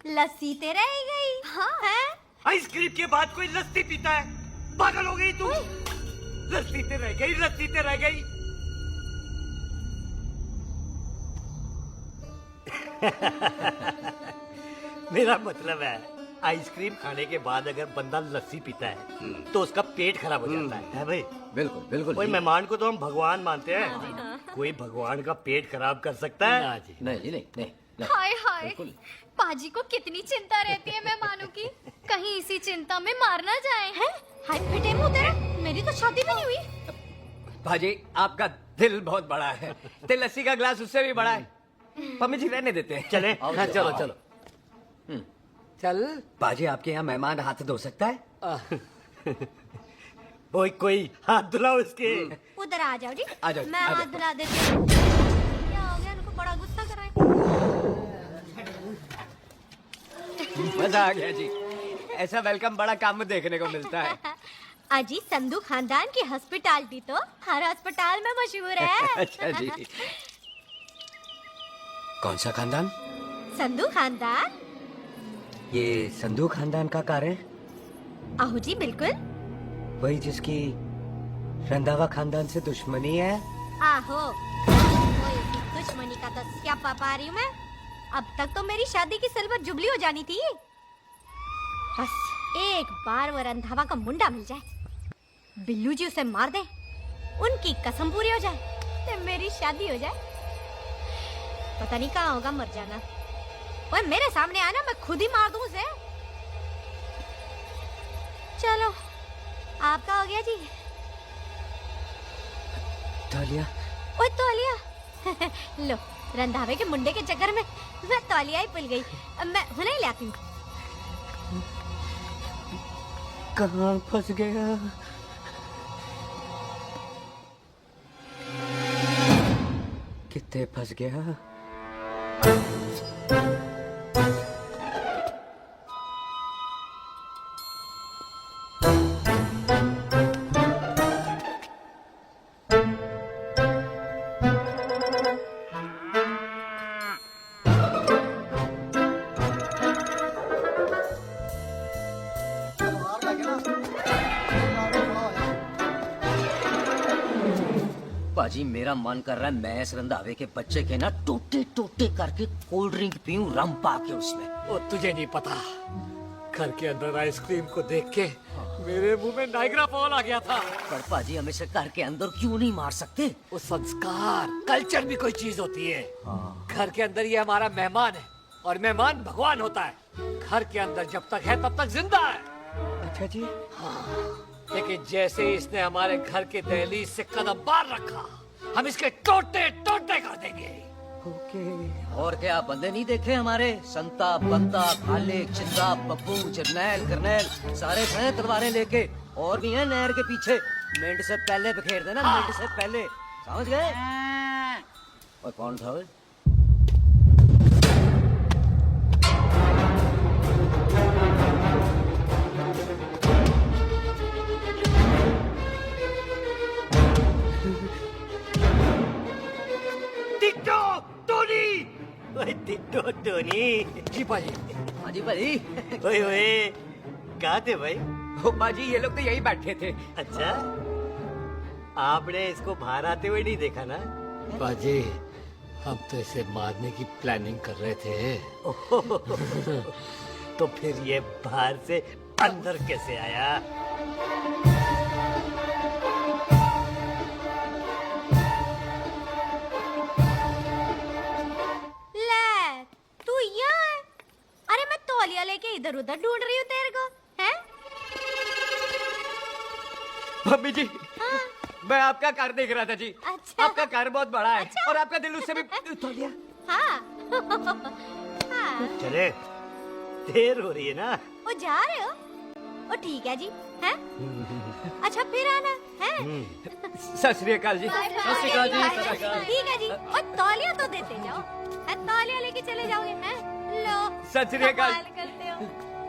लस्सी ते रह गई। हाँ है? आइसक्रीम के बाद कोई लस्सी पीता है? पागल हो गई तू? लस्सी ते रह गई, लस्सी ते रह गई। मेरा मतलब है आइसक्रीम खाने के बाद अगर बंदा लस्सी पीता है तो उसका पेट खराब हो जाता है भाई? बिल्कुल बिल्कुल कोई जी। मेहमान को तो हम भगवान मानते हैं, कोई भगवान का पेट खराब कर सकता है? ना जी। नहीं जी नहीं नहीं, नहीं। हाय हाय पाजी को कितनी चिंता रहती है मेहमानों की, कहीं इसी चिंता में मार ना जाए हैं। हाय फिटे मुंह तेरा, मेरी तो शादी भी नहीं हुई। भाजी आपका दिल बहुत बड़ा है, ते लस्सी का गिलास उससे भी बड़ा है। पम्मी जी रहने देते हैं। चले हाँ, चलो चलो चल। भाजी आपके यहाँ मेहमान हाथ धो सकता है? कोई हाथ धुलाओ इसके। उधर आ जाओ जी, आ जाओ, मैं आ हाथ जाओ। धुला देती हूँ। क्या हो गया, उनको बड़ा गुस्सा कराए। मजा आ गया जी, ऐसा वेलकम बड़ा काम में देखने को मिलता है। अजी संधू खानदान की हॉस्पिटैलिटी तो हर अस्पताल में मशहूर है। अच्छा जी। कौन सा खानदान? संधू खानदान। ये संधू खानदान का कार है? आहो जी बिल्कुल। वही जिसकी रंधावा खानदान से दुश्मनी है? आहो कोई दुश्मनी का तो स्यापा पा रही हूँ मैं। अब तक तो मेरी शादी की सिल्वर जुबली हो जानी थी। बस एक बार वो रंधावा का मुंडा मिल जाए, बिल्लू जी उसे मार दे, उनकी कसम पूरी हो जाए तो मेरी शादी हो जाए। पता नहीं कहाँ होगा मर जाना। ओए मेरे सामने आना, मैं खुद ही मार दूं उसे। चलो आपका हो गया जी। तालिया। ओए तौलिया। लो रंधावे के मुंडे के चक्कर में मैं तौलिया ही भूल गई। मैं हुने ही लाती हूँ। कहाँ फंस गया? कितने फंस गया? पाजी मेरा मन कर रहा है मैं इस रंधावे के बच्चे के ना टोटे टोटे करके कोल्ड ड्रिंक पीऊं, रम पा के उसमें। वो तुझे नहीं पता, घर के अंदर आइसक्रीम को देख के मेरे मुंह में नाइग्रा फॉल आ गया था। पर पाजी हम इसे घर के अंदर क्यों नहीं मार सकते? वो संस्कार कल्चर भी कोई चीज होती है। घर के अंदर ये हमारा मेहमान है और मेहमान भगवान होता है। घर के अंदर जब तक है तब तक जिंदा है। अच्छा जी। लेकिन जैसे ही इसने हमारे घर के दहलीज से कदम बाहर रखा, हम इसके टोटे टोटे कर देंगे। ओके। और क्या बंदे नहीं देखे हमारे? संता बंता खालिक चिंदा बब्बू जरनैल करनैल सारे खड़े हैं तलवारें लेके, और भी हैं नहर के पीछे। मिनट से पहले बिखेर देना, मिनट से पहले, समझ गए? और कौन था वो? टिट्टो टोनी, ओए टिट्टो टोनी। जी पाजी। हाँ जी भाई। ओए ओए कहाँ थे भाई? ओ बाजी ये लोग तो यही बैठे थे। अच्छा, आपने इसको बाहर आते हुए नहीं देखा ना? पाजी हम तो इसे मारने की प्लानिंग कर रहे थे। तो फिर ये बाहर से अंदर कैसे आया? ले तू यहाँ है? अरे मैं तौलिया लेके इधर उधर ढूंढ रही हूँ तेरे को, हैं? मम्मी जी, मैं आपका कार देख रहा था जी। अच्छा। आपका कार बहुत बड़ा है। अच्छा। और आपका दिल उससे भी तौलिया। हाँ। हाँ। चले, देर हो रही है ना? वो जा रहे हो? ओ ठीक है जी, हैं? अच्छा फिर आना, हैं? सत श्री अकाल जी। सत श्री अकाल जी, सत श्री अकाल। ठीक है जी, और तौलिया तो देते जाओ, हैं? तौलिया लेके चले जाओगे, हैं? लो। सत श्री अकाल। कमाल करते हो।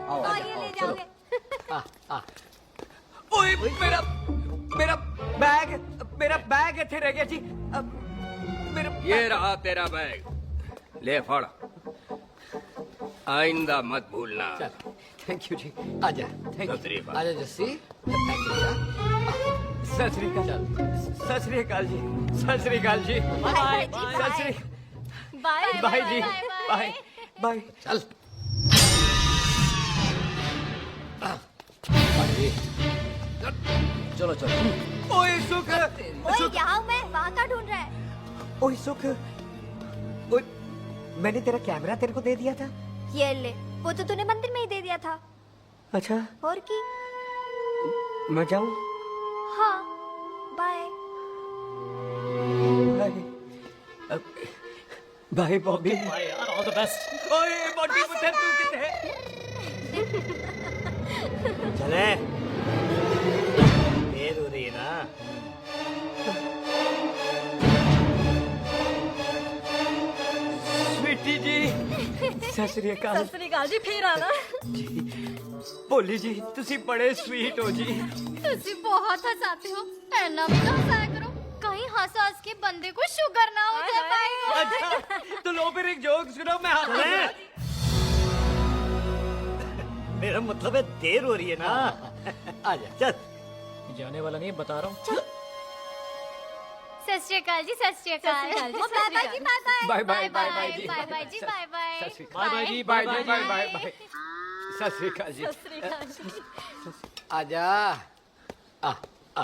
आओ, तौलिया ले चलो। जाओगे। ओए मेरा मेरा मेरा बैग इथे रह गया जी। मेरा ये रहा तेरा बैग, ले फड़। आइंदा मत भूलना। थैंक यू जी। आजा सत श्री अकाल। आजा जस्सी। सत श्री अकाल। सत श्री अकाल जी। सत श्री अकाल जी। बाय सत श्री बाय बाय जी। Bye bye. चल। चलो चलो। ओए सुख, ओए यहाँ हूँ मैं, वहाँ का ढूंढ रहा है? ओए सुख, ओए मैंने तेरा कैमरा तेरे को दे दिया था। ये ले, वो तो तूने मंदिर में ही दे दिया था। अच्छा, और की? मैं जाऊं? हाँ, bye. Bye Bobby. All the best. ओए बॉडी पुत्र तू किथे है? चले, देर हो रही है ना। स्वीटी जी, सत श्री अकाल। सत श्री अकाल जी, फिर आना। भोली जी, तुसी बड़े स्वीट हो जी। तुसी बहुत हंसाते हो, ऐना भी तो हंसाया करो, कहीं हंस हंस के बंदे को शुगर ना हो जाए भाई को। अच्छा, तो लो फिर एक जोक सुनो, मैं मेरा मतलब है देर हो रही है ना। आजा चल। जाने वाला नहीं, बता रहा हूँ। सत श्री अकाल जी, सत श्री अकाल। बाय बाय जी, bye bye bye. Bye bye जी। बाय बाय जी, बाय बाय। बाय बाय जी, bye bye bye bye bye. सत श्री अकाल जी। सत श्री अकाल जी। आजा। आ आ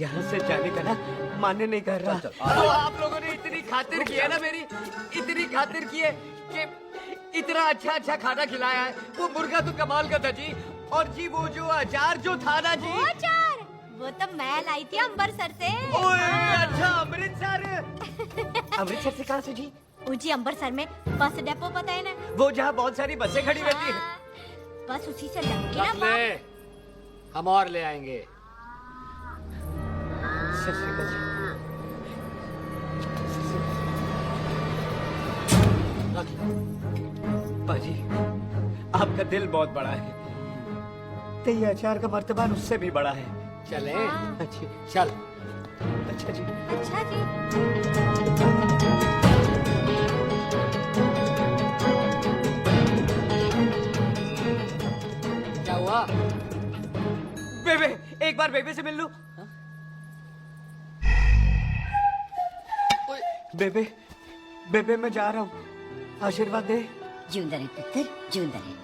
यहाँ से जाने का ना मान्य नहीं कर रहा। तो आप लोगों ने इतनी खातिर की है ना मेरी, इतनी खातिर की है कि इतना अच्छा अच्छा खाना खिलाया है। वो मुर्गा तो कमाल का था जी, और जी वो जो अचार जो था ना जी। वो अचार, वो तो मैं लाई थी अम्बरसर से। ओए अच्छा, अमृतसर। अमृतसर से कहाँ से जी? जी अम्बरसर में बस डिपो पता है ना? वो जहाँ बहुत सारी बसें खड़ी रहती है। हाँ, बस उसी से लग के रख ना ले, हम और ले आएंगे। सत श्री अकाल जी। बाजी, आपका दिल बहुत बड़ा है, तो ये अचार का मर्तबान उससे भी बड़ा है। चले? अच्छी, चल। अच्छा जी। अच्छा जी। क्या हुआ? बेबे, एक बार बेबे से मिल लूं। बेबे, बेबे मैं जा रहा हूँ, आशीर्वाद दे। जिंदा रहे पुत्र, जिंदा रहे।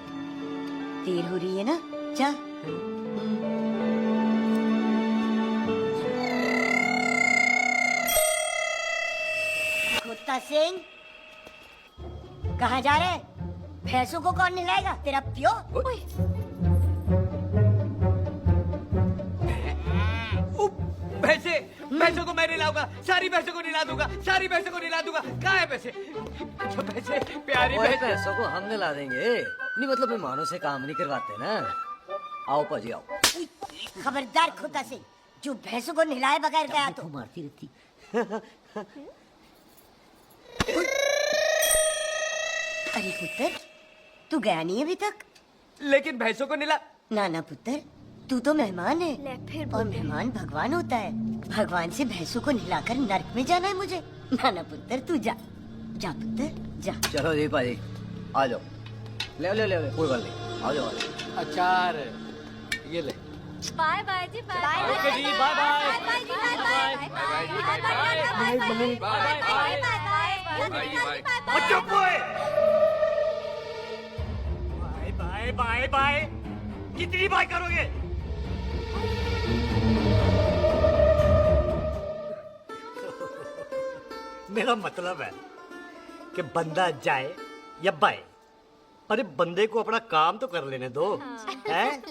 देर हो रही है ना, जा। कुत्ता सिंह, कहाँ जा रहे? भैंसों को कौन नहलाएगा? तेरा प्यो? भैंसों को मैं नहलाऊंगा, सारी भैंसों को नहला दूंगा, सारी भैंसों को नहला दूंगा। कहाँ है पैसे? अच्छा पैसे, प्यारी ओए, भैंस। पैसों को हम ला देंगे, नहीं मतलब मेहमानों से काम नहीं करवाते ना। आओ पाजी आओ। खबरदार कुत्ता सिंह, जो भैंसों को नहलाए बगैर गया तो मारती रहती। अरे पुत्र, तू गया नहीं अभी तक? लेकिन भैंसों को नहला। ना ना पुत्र, तू तो मेहमान है, ले फिर और मेहमान भगवान होता है। भगवान से भैंसों को नहलाकर नरक में जाना है मुझे। ना ना पुत्र, तू जा, जा पुत्र जा। चलो जी पाजी, आ जाओ। ले ले ले, कोई बात नहीं, आ जाओ। अचार ये ले। बाय बाय जी, बाय बाय। ओके जी, बाय बाय। बाय बाय जी, बाय बाय। बाय बाय जी, bye bye. Bye bye. Bye bye. चुप हुए। Bye bye bye bye. कितनी बाय करोगे? मेरा मतलब है कि बंदा जाए या बाय, अरे बंदे को अपना काम तो कर लेने दो। हैं?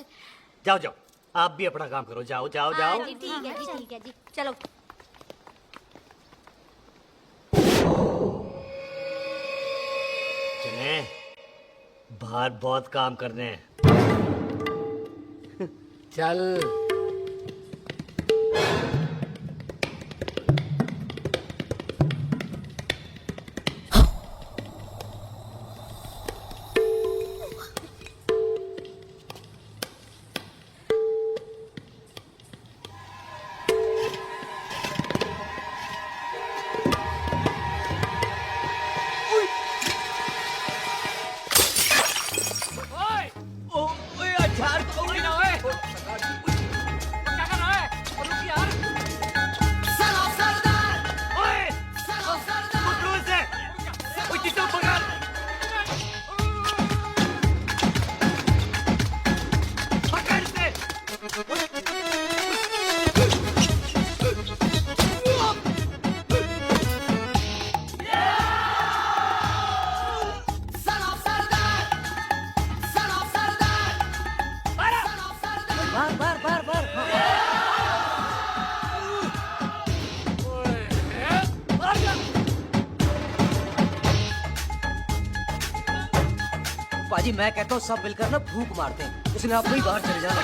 जाओ जाओ, आप भी अपना काम करो। जाओ जाओ जाओ। जी ठीक है जी, ठीक है जी, चलो। चले, बाहर बहुत काम करने हैं। चल। ओए अचार तो उड़ी ना ओए। क्या कर रहा है? रुक यार। ओए! उठ लो इसे! ओए, चिट्टू! बार बार बार पाजी मैं कहता हूँ सब मिलकर ना फूंक मारते हैं, उसने आपको ही बाहर चले जाना।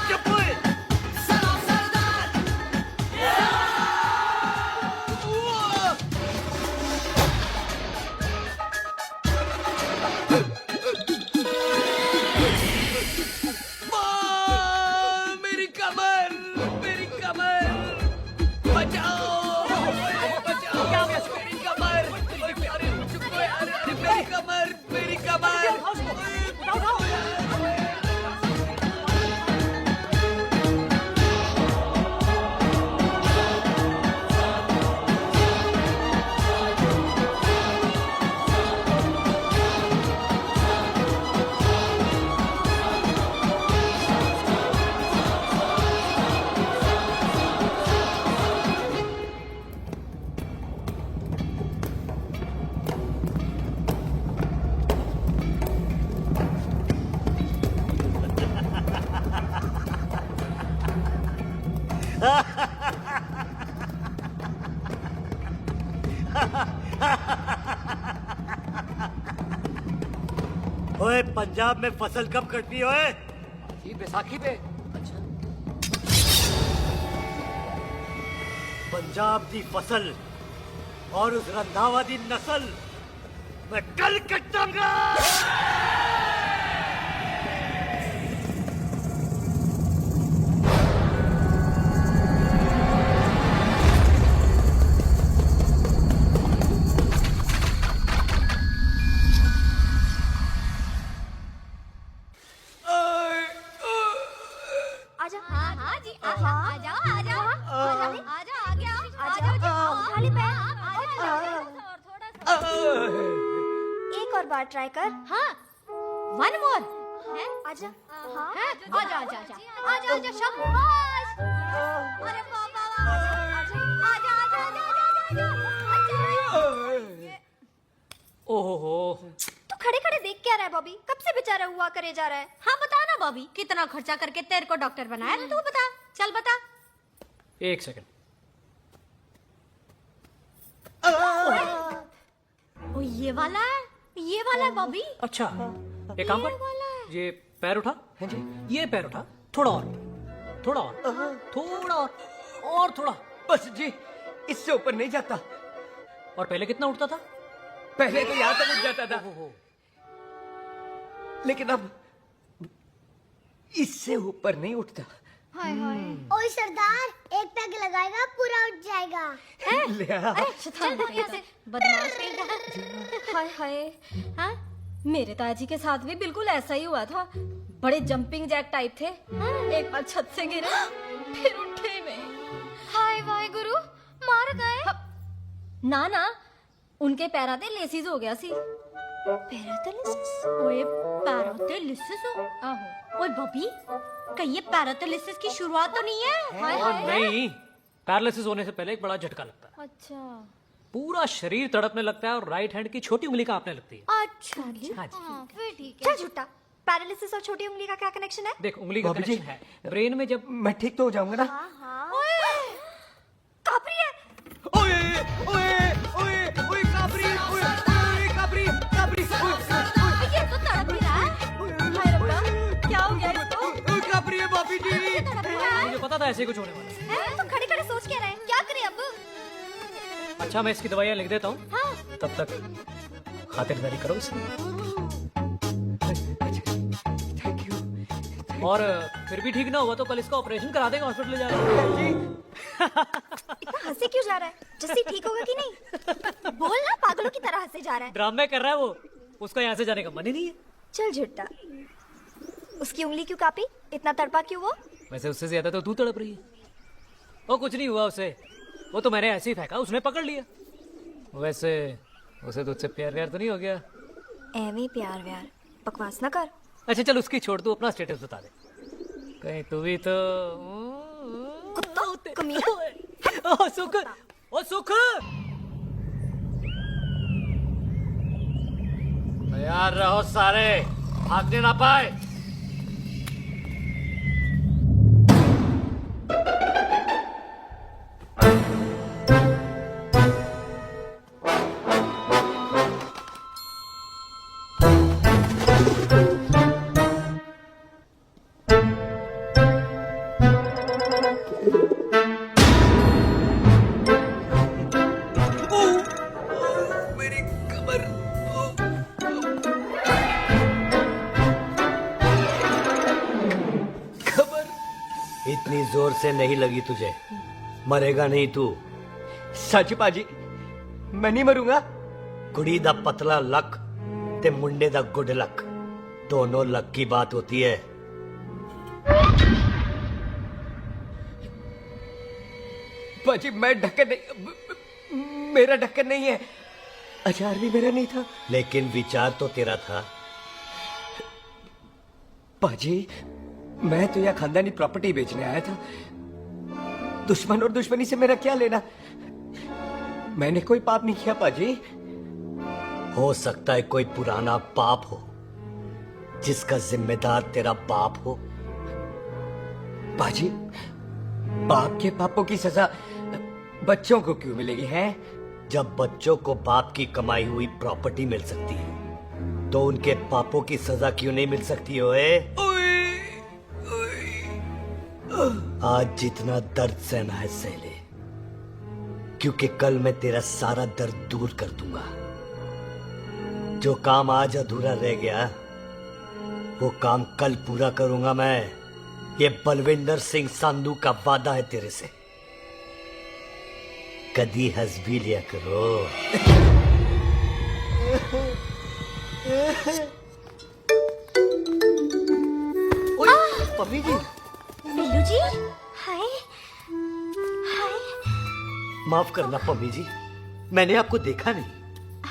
मेरी कमर, मेरी कमर, बचाओ, बचाओ, मेरी कमर, अरे मेरी कमर, मेरी कमर। ओए पंजाब में फसल कब कटनी है ओए? ये बैसाखी पे। पंजाब दी फसल और उस रंधावा दी नस्ल मैं कल कटांगा। आजा। हाँ हाँ जी, आ जाओ आ जाओ आ जाओ आ जाओ आ गया आ जाओ खाली पैर। एक और बार ट्राई कर। हाँ वन मोर है। आजा। हाँ आजा आजा आजा आजा आजा शाबाश। अरे बाबा आजा आजा आजा आजा। ओहो, तू खड़े खड़े देख क्या रहा है बॉबी? कब से बेचारा हुआ करे जा रहा है? हाँ बता ना बॉबी, कितना खर्चा करके तेरे को डॉक्टर बनाया? तू बता, चल बता। एक सेकंड। ओ ये वाला है बॉबी। अच्छा, एक काम कर, ये पैर उठा। हाँ जी, ये पैर उठा, थोड़ा और, थोड़ा और, थोड़ा और थोड़ा। बस जी, इससे ऊपर नहीं जाता। और पहले कितना उठता था? पहले तो यहाँ तक उठ जाता था, लेकिन अब इससे ऊपर नहीं उठता। हाय हाय। ओए सरदार, एक पैग लगाएगा पूरा उठ जाएगा। अरे शैतान से बदमाश कहीं। हाय हाय। हाँ मेरे ताजी के साथ भी बिल्कुल ऐसा ही हुआ था। बड़े जंपिंग जैक टाइप थे। एक बार छत से गिरे फिर उठे नहीं। हाय वाहे गुरु, मार गए? ना ना, उनके पैरा ते लेसिस हो गया सी। पैरालिसिस? ओए पैरालिसिस हो? आहो। ओए बॉबी, कहीं ये पैरालिसिस की शुरुआत तो नहीं है? हाय हाय। नहीं, पैरालिसिस होने से पहले एक बड़ा झटका लगता है। अच्छा। पूरा शरीर तड़पने लगता है और राइट हैंड की छोटी उंगली कांपने लगती है। अच्छा हाँ जी। फिर ठीक है। चल झूठा, पैरालिसिस और छोटी उंगली का क्या कनेक्शन है? देख, उंगली का कनेक्शन है ब्रेन में। जब मैं ठीक तो हो जाऊंगा ना? कापरी है। ओए ओए ओए ओए काबरी, ओए ओए काबरी काबरी, ये तो तड़प ही रहा है। हाय रब्बा, क्या हो गया इसको? ओए काबरी है बाबी जी। मुझे पता था ऐसे कुछ होने वाला है। तुम खड़े खड़े सोच क्या रहे हैं? क्या करें अब? अच्छा, मैं इसकी दवाइयाँ लिख देता हूँ। हाँ। तब तक खातिरदारी करो इसकी। Thank you. और फिर भी ठीक ना हुआ तो कल इसका ऑपरेशन करा देंगे हॉस्पिटल जाकर। इतना हंसे क्यों जा रहा है? जस्सी ठीक होगा कि नहीं? बोल ना, पागलों की तरह हंसे जा रहा है। ड्रामे कर रहा है वो, उसका यहाँ से जाने का मन ही नहीं है। चल झुट्टा, उसकी उंगली क्यों कापी? इतना तड़पा क्यों वो? वैसे उससे ज्यादा तो तू तड़प रही है। वो कुछ नहीं हुआ उसे, वो तो मैंने ऐसे ही फेंका, उसने पकड़ लिया। वैसे उसे तुझसे प्यार व्यार तो नहीं हो गया? एਵੇਂ प्यार व्यार बकवास ना कर। अच्छा चल, उसकी छोड़, तू अपना स्टेटस बता दे। कहीं तू भी तो कुत्ता कमीना। ओ सुख, ओ सुख, तैयार रहो सारे, भागने ना पाए। मेरी कमर। इतनी जोर से नहीं लगी तुझे, मरेगा नहीं तू। सच पाजी, मैं नहीं मरूंगा। कुड़ी दा पतला लक ते मुंडे दा गुड लक, दोनों लक की बात होती है। पाजी मैं ढक्कन नहीं, मेरा ढक्कन नहीं है। अचार भी मेरा नहीं था। लेकिन विचार तो तेरा था। पाजी मैं तो यह खानदानी प्रॉपर्टी बेचने आया था। दुश्मन और दुश्मनी से मेरा क्या लेना? मैंने कोई पाप नहीं किया पाजी। हो सकता है कोई पुराना पाप हो जिसका जिम्मेदार तेरा बाप हो। पाजी बाप के पापों की सजा बच्चों को क्यों मिलेगी है? जब बच्चों को बाप की कमाई हुई प्रॉपर्टी मिल सकती है तो उनके पापों की सजा क्यों नहीं मिल सकती? ओए आज जितना दर्द सहना है सह ले, क्योंकि कल मैं तेरा सारा दर्द दूर कर दूंगा। जो काम आज अधूरा रह गया वो काम कल पूरा करूंगा मैं। ये बलविंदर सिंह संधू का वादा है तेरे से। कदी हंस भी लिया करो। पम्मी जी। बिल्लू जी, हाय हाय। माफ करना पम्मी जी, मैंने आपको देखा नहीं।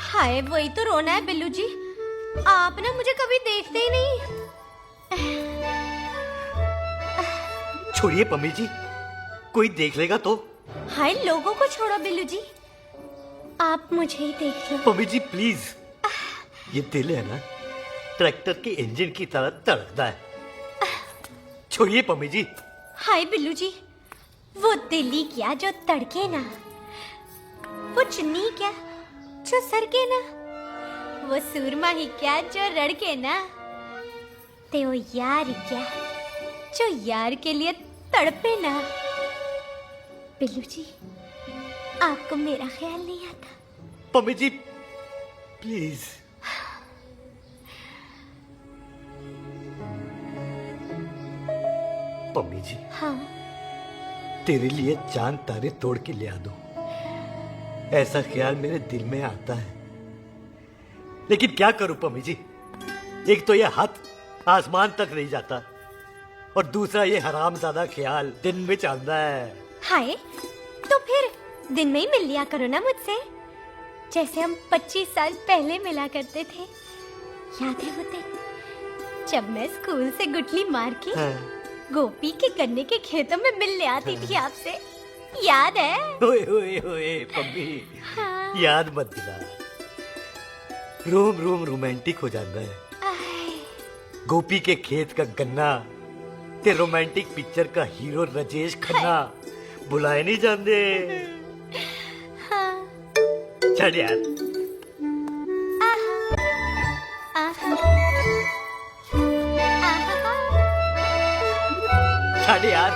हाय वही तो रोना है बिल्लू जी, आप ना मुझे कभी देखते ही नहीं। छोड़िए पम्मी जी, कोई देख लेगा तो। हाय लोगों को छोड़ो बिल्लू जी, आप मुझे ही देख लो। पम्मी जी प्लीज, ये दिल है ना ट्रैक्टर के इंजन की तरह तड़कता है। छोड़िए पम्मी जी। हाय बिल्लू जी, वो दिल ही क्या जो तड़के ना, वो चुन्नी क्या जो सरके ना, वो सूरमा ही क्या जो रड़के ना, ते वो यार ही क्या जो यार के लिए तड़पे ना। बिल्लू जी आपको मेरा ख्याल नहीं आता? पम्मी जी प्लीज। पम्मी जी हाँ तेरे लिए चांद तारे तोड़ के ले आ दूं, ऐसा ख्याल मेरे दिल में आता है। लेकिन क्या करूं पम्मी जी, एक तो ये हाथ आसमान तक नहीं जाता और दूसरा ये हरामजादा ख्याल दिन में चलता है। हाय तो फिर दिन में ही मिल लिया करो ना मुझसे, जैसे हम 25 साल पहले मिला करते थे। याद है वो दिन जब मैं स्कूल से गुटली मार के गोपी के गन्ने के खेतों में मिलने आती थी आपसे, याद है? ओए ओए ओए पम्मी, हाँ। याद मत दिला, रोम रोम रोमांटिक हो जाता है। गोपी के खेत का गन्ना ते रोमांटिक पिक्चर का हीरो राजेश खन्ना बुलाए नहीं जाते। हाँ। चल यार। चल यार।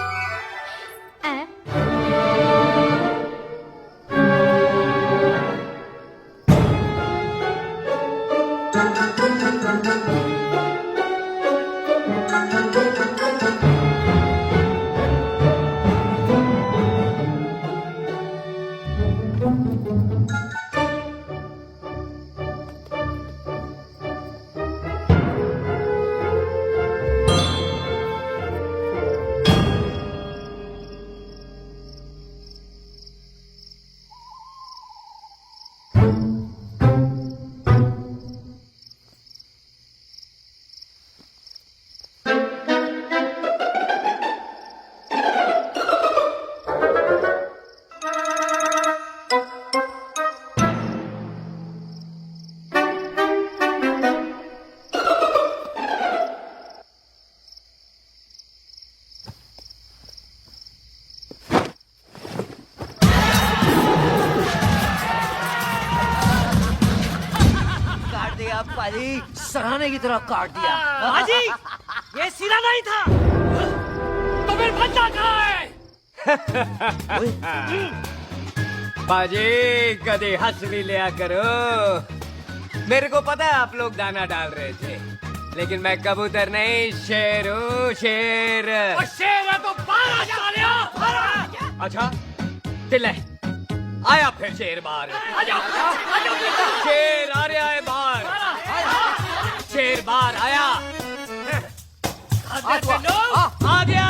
पाजी सराहने की तरह काट दिया। पाजी ये सिरा नहीं था तो फिर बंदा कहाँ है? बाजी कभी हंस भी लिया करो। मेरे को पता है आप लोग दाना डाल रहे थे, लेकिन मैं कबूतर नहीं शेर हूँ, शेर। और शेर है तो बाहर जा लिया। अच्छा तिले आया फिर शेर बाहर। शेर आ रहा है बाहर, शेर बाहर आया। आ गया।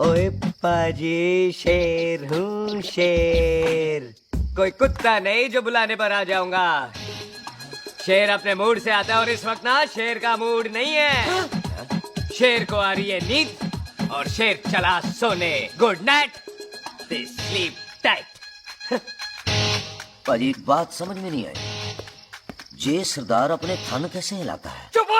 ओए पाजी शेर हूँ शेर, कोई कुत्ता नहीं जो बुलाने पर आ जाऊंगा। शेर अपने मूड से आता है और इस वक्त ना शेर का मूड नहीं है। शेर को आ रही है नींद और शेर चला सोने। Good night, sleep tight. पाजी एक बात समझ में नहीं आई, जे सरदार अपने थन कैसे हिलाता है? चुप हो।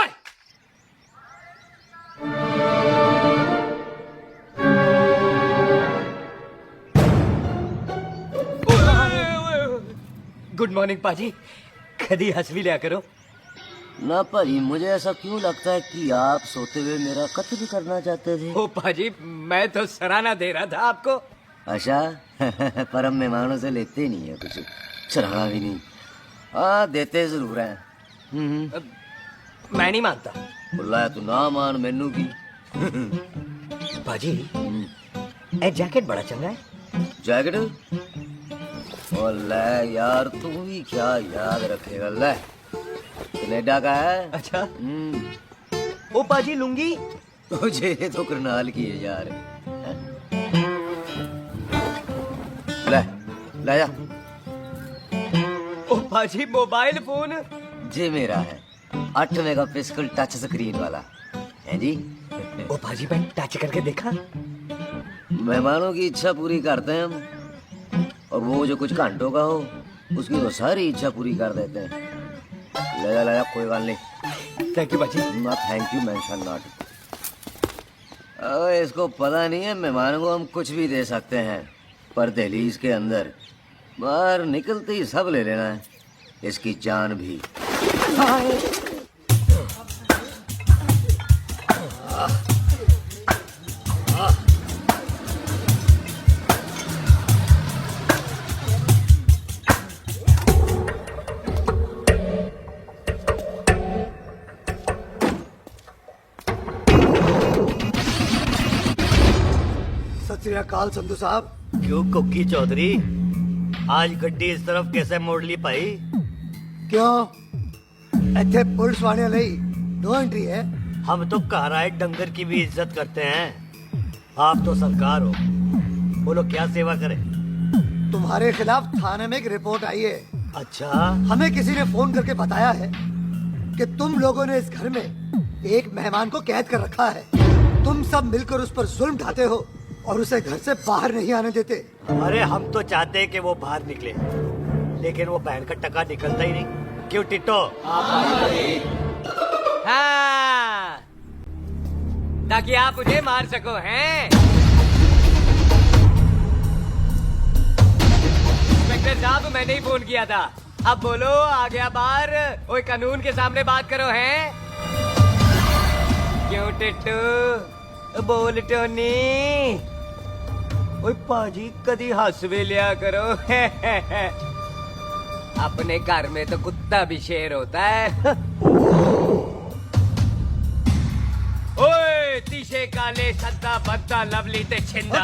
गुड मॉर्निंग पाजी, कभी हंस भी लिया करो। ना भाजी, मुझे ऐसा क्यों लगता है कि आप सोते हुए मेरा कत्ल भी करना चाहते थे? ओ पाजी, मैं तो सराहना दे रहा था आपको। अच्छा पर हम मेहमानों से लेते नहीं है कुछ, सराहना भी नहीं। हाँ देते जरूर हैं। मैं नहीं मानता। बुलाया तू ना मान मैनू की। पाजी ए जैकेट बड़ा चंगा है। जैकेट? ओ ले यार, तू भी क्या याद रखेगा। ले कनेडा का है। अच्छा। ओ पाजी लुंगी? मुझे तो करनाल की है यार। ले ले जा। ओ पाजी मोबाइल फोन? जी मेरा है, 8 मेगापिक्सल टच स्क्रीन वाला है जी। ओ पाजी मैं टच करके देखा। मेहमानों की इच्छा पूरी करते हैं हम, और वो जो कुछ घंटों का हो उसकी तो सारी इच्छा पूरी कर देते हैं। ले जा कोई बात नहीं। थैंक यू पाजी। ना थैंक यू मेंशन नॉट। इसको पता नहीं है मेहमानों को हम कुछ भी दे सकते हैं, पर दहलीज के अंदर बाहर निकलते ही सब ले लेना है, इसकी जान भी। सत श्री अकाल संधू साहब। क्यों कुक्की चौधरी, आज गड्डी इस तरफ कैसे मोड़ ली भाई? क्यों इतने पुलिस वाले ਲਈ नो एंट्री है? हम तो घर आए डंगर की भी इज्जत करते हैं। आप तो सरकार हो, बोलो क्या सेवा करें? तुम्हारे खिलाफ थाने में एक रिपोर्ट आई है। अच्छा? हमें किसी ने फोन करके बताया है कि तुम लोगों ने इस घर में एक मेहमान को कैद कर रखा है। तुम सब मिलकर उस पर जुल्म ढाते हो और उसे घर से बाहर नहीं आने देते। अरे हम तो चाहते हैं कि वो बाहर निकले, लेकिन वो बहन का टका निकलता ही नहीं। क्यों टिट्टो? हाँ, ताकि आप मुझे मार सको हैं। इंस्पेक्टर साहब मैंने ही फोन किया था। अब बोलो आ गया बाहर। ओए कानून के सामने बात करो हैं। क्यों टिट्टू? बोल टोनी। ओए पाजी कदी हंस भी लिया करो। अपने घर में तो कुत्ता भी शेर होता है। ओए तीशे काले सद्दा बद्दा लवली ते छिंदा,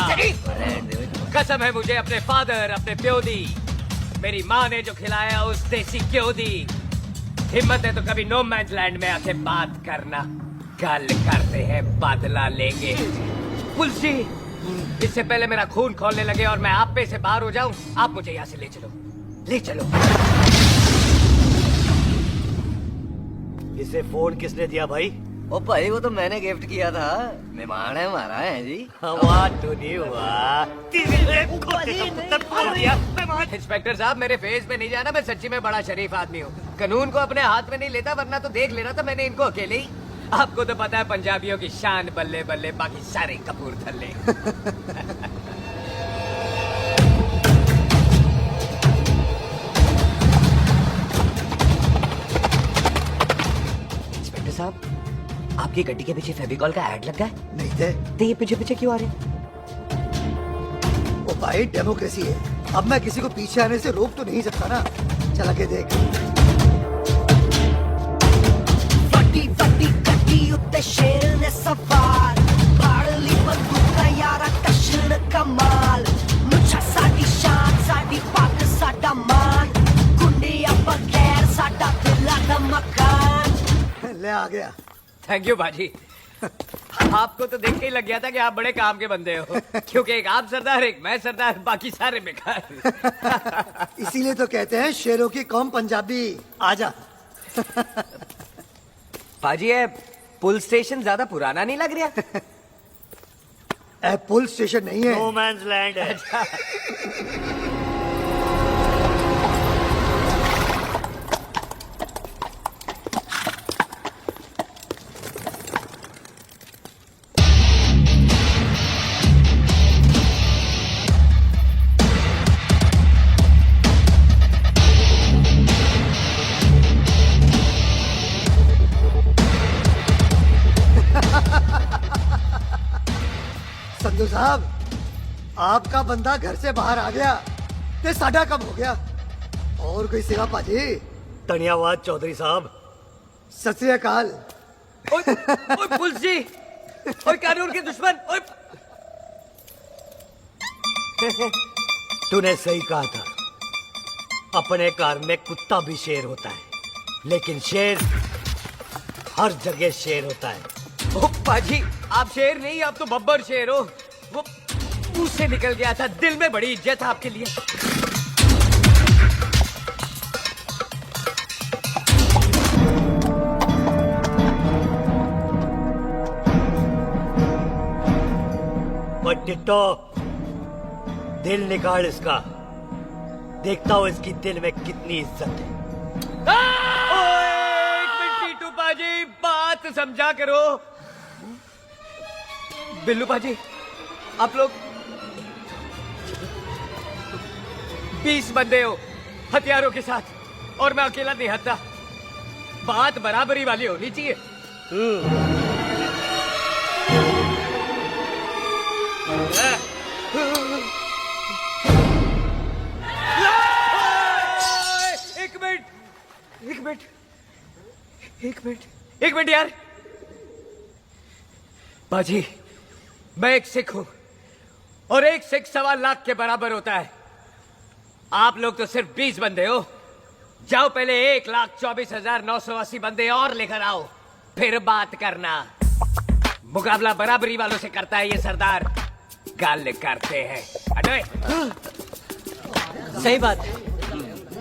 कसम है मुझे अपने फादर अपने प्यो दी। मेरी माँ ने जो खिलाया उस देसी क्यों दी। हिम्मत है तो कभी नो मैंस लैंड में आके बात करना। गल करते हैं बदला लेंगे। पुलसी इससे पहले मेरा खून खोलने लगे और मैं आप पे से बाहर हो जाऊं, आप मुझे यहाँ से ले चलो, ले चलो। इसे फोन किसने दिया भाई? ओ भाई वो तो मैंने गिफ्ट किया था, मेहमान है हमारा है जी। वाह टोनी वाह। इंस्पेक्टर साहब मेरे फेस पे नहीं जाना, मैं सच्ची में बड़ा शरीफ आदमी हूँ। कानून को अपने हाथ में नहीं लेता, वरना तो देख लेना था मैंने इनको अकेले ही। आपको तो पता है पंजाबियों की शान बल्ले बल्ले, बाकी सारे कपूरथल्ले। आपकी गड्डी के पीछे फेविकॉल का ऐड लग गया है? नहीं थे। तो ये पीछे पीछे क्यों आ रहे हैं? ओ भाई डेमोक्रेसी है, अब मैं किसी को पीछे आने से रोक तो नहीं सकता ना। चल के देख। ਵੱਡੀ ਵੱਡੀ ਗੱਡੀ ਉੱਤੇ ਸ਼ੇਰ ਨੇ ਸਵਾਰ ਫੜ ਲਈ ਬੰਦੂਕ ਯਾਰਾ ਕਸ਼ਣ ਕਮਾਲ ਮੁੱਛਾਂ ਸਾਡੀ ਸ਼ਾਨ ਸਾਡੀ ਪੱਗ ਸਾਡਾ ਮਾਨ ਗੁੰਡਿਆਂ ਬਗੈਰ ਸਾਡਾ ਦਿਲਾਂ ਦਾ ਮਕਾਨ ले आ गया। थैंक यू बाजी। आपको तो देख के ही लग गया था कि आप बड़े काम के बंदे हो, क्योंकि एक आप सरदार, एक मैं सरदार, बाकी सारे बेकार। इसीलिए तो कहते हैं शेरों की कौम पंजाबी। आजा। पाजी ये पुल स्टेशन ज्यादा पुराना नहीं लग रहा? पुल स्टेशन नहीं है, नो मैंस लैंड है। संधू साहब, आपका बंदा घर से बाहर आ गया ते साडा कम हो गया। और कोई सेवा पाजी? धन्यवाद चौधरी साहब। सत श्री अकाल। ओए पुलिस जी, ओए कानून के दुश्मन, ओए। तूने सही कहा था, अपने घर में कुत्ता भी शेर होता है, लेकिन शेर हर जगह शेर होता है। ओ पाजी, आप शेर नहीं, आप तो बब्बर शेर हो। वो मुंह से निकल गया था, दिल में बड़ी इज्जत है आपके लिए। टिट्टो, दिल निकाल इसका, देखता हूँ इसकी दिल में कितनी इज्जत है। एक मिनट टीटू पाजी, बात समझा करो। बिल्लू पाजी, आप लोग 20 बंदे हो हथियारों के साथ, और मैं अकेला निहत्था। बात बराबरी वाली होनी चाहिए। एक मिनट यार। बाजी, मैं एक सिख हूं, और एक सिख 1.25 लाख के बराबर होता है। आप लोग तो सिर्फ 20 बंदे हो। जाओ पहले 1,24,980 बंदे और लेकर आओ, फिर बात करना। मुकाबला बराबरी वालों से करता है ये सरदार, गाल करते हैं। अरे सही बात है।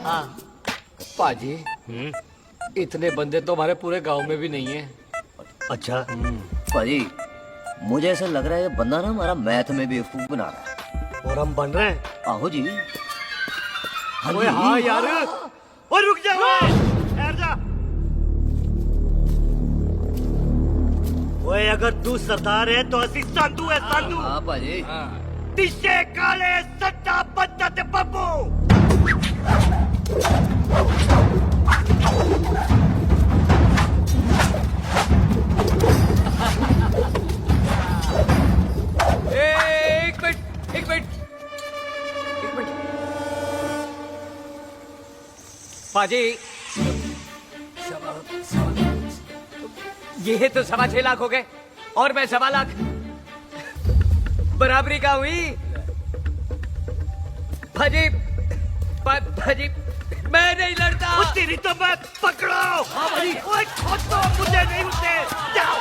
हाँ पाजी, इतने बंदे तो हमारे पूरे गांव में भी नहीं है। अच्छा पाजी, मुझे ऐसा लग रहा है ये बंदा ना हमारा मैथ में बेवकूफ बना रहा है। और हम बन रहे हैं? आहो जी। ओए हाँ यार, और रुक जा, ठहर जा। ओए अगर तू सरदार है तो असी संधू है, संधू। हाँ पाजी। तिशे काले सट्टा बद्दा ते बब्बू। एक मिनट पाजी, ये तो 6.25 लाख हो गए, और मैं 1.25 लाख। बराबरी का हुई भाजी। भाजी, मैं नहीं लड़ता। तेरी तो मैं पकड़ो। हाँ भाई, ओए खुद तो मुझे नहीं उठते। जाओ।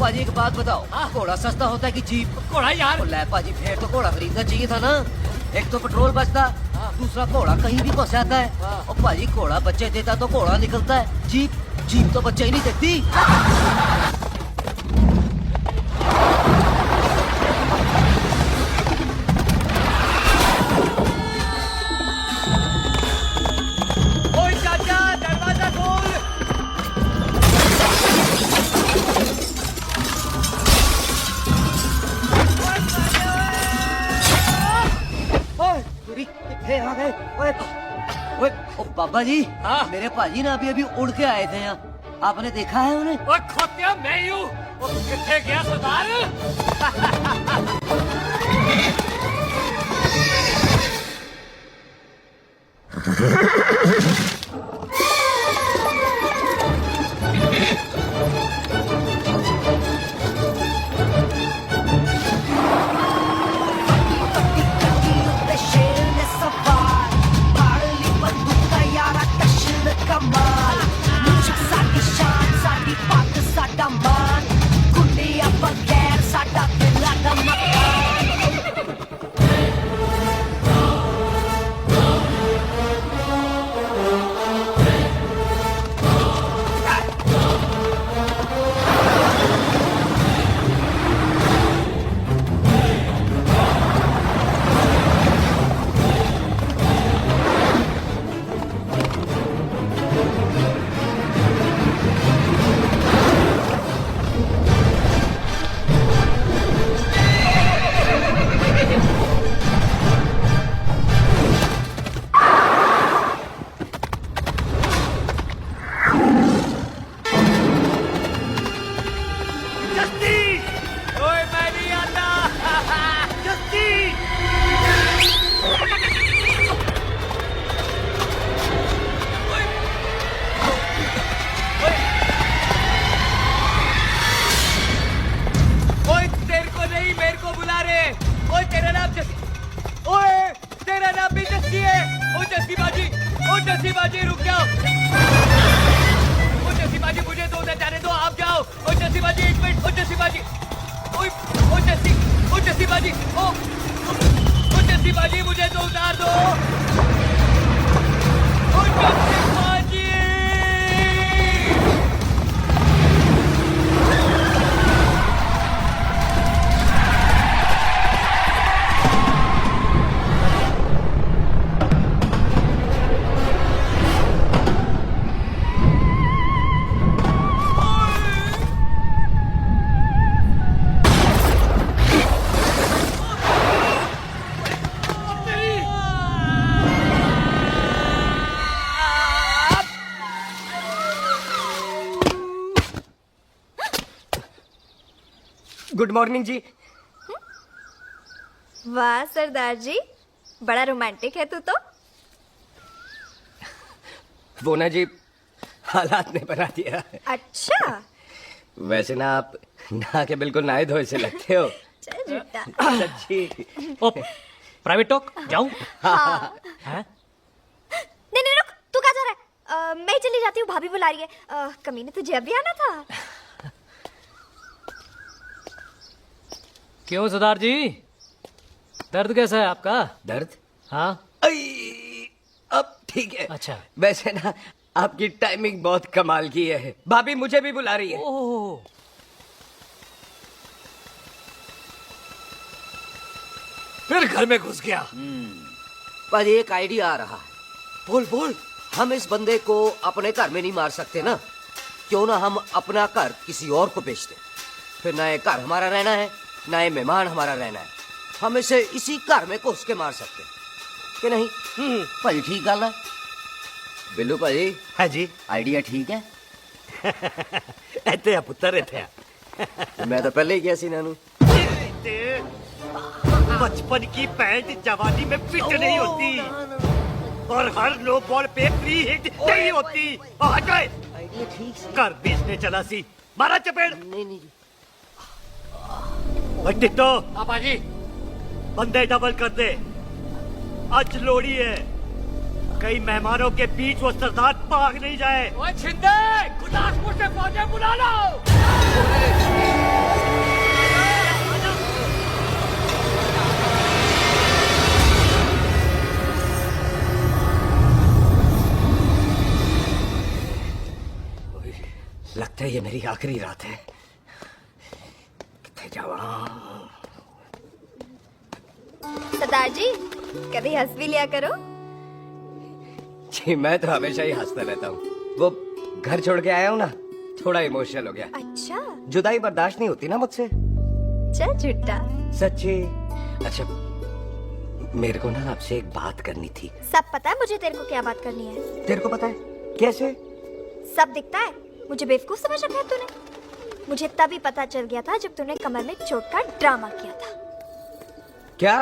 पाजी एक बात बताओ, घोड़ा सस्ता होता है कि जीप? घोड़ा यार। ले पाजी फिर तो घोड़ा खरीदना चाहिए था ना, एक तो पेट्रोल बचता, दूसरा घोड़ा कहीं भी फंस जाता है। और पाजी घोड़ा बच्चे देता तो घोड़ा निकलता है, जीप तो बच्चे ही नहीं देती। ओए चाचा, दरवाजा खोल। फिर आ गए। ओए ओ बाबा जी, मेरे पाजी ना अभी उड़ के आए थे यहाँ, आपने देखा है उन्हें? ओए खोतिया मैं ही हूँ, वो किथे गया सरदार? गुड मॉर्निंग जी। वाह सरदार जी, बड़ा रोमांटिक है तू तो। वो ना जी, हालात ने बना दिया। अच्छा। वैसे ना आप नहा के बिल्कुल नहाए धोए से लगते हो। चल झूठा। सच्ची। प्राइवेट टॉक जाऊं? हाँ। नहीं रुक, तू कहाँ जा रहा है? मैं चली जाती हूँ, भाभी बुला रही है। कमीने तुझे अभी आना था। क्यों सरदार जी, दर्द कैसा है आपका? दर्द? हाँ। अब ठीक है। अच्छा। वैसे ना आपकी टाइमिंग बहुत कमाल की है। भाभी मुझे भी बुला रही है। ओह। फिर घर में घुस गया। पर एक आइडिया आ रहा है। बोल। हम इस बंदे को अपने घर में नहीं मार सकते ना, क्यों ना हम अपना घर किसी और को बेच दें, फिर ना ये घर हमारा रहना है ना ये मेहमान हमारा रहना है, हम इसे इसी घर में घुस के मार सकते हैं कि नहीं? भाजी ठीक गल है। बिल्लू भाजी। हाँ जी। आइडिया ठीक है। इत्थे आ पुत्तर, इत्थे आ। मैं तो पहले ही किया सी नानू। बचपन की पैंट जवानी में फिट नहीं होती, और हर लो बॉल पे फ्री हिट नहीं होती। हट गए। आइडिया ठीक है। घर बेचने चला सी, मारा चपेड़। नहीं। टिट्टो, पापा जी, बंदे डबल कर दे, आज लोड़ी है, कई मेहमानों के बीच वो सरदार भाग नहीं जाए। ओए छिंदे, गुरदासपुर से फौजें बुला लो। है ये मेरी आखिरी रात है। कितने जावा। सरदार जी कभी हंस भी लिया करो। जी मैं तो हमेशा ही हंसता रहता हूँ। वो घर छोड़ के आया हूँ ना, थोड़ा इमोशनल हो गया। अच्छा जुदाई बर्दाश्त नहीं होती ना मुझसे। चल झूठा। सच्ची। अच्छा मेरे को ना आपसे एक बात करनी थी। सब पता है मुझे तेरे को क्या बात करनी है। तेरे को पता है कैसे? सब दिखता है। मुझे बेवकूफ समझ रखा है तूने। मुझे तभी पता चल गया था जब तूने कमर में चोट का ड्रामा किया था। क्या?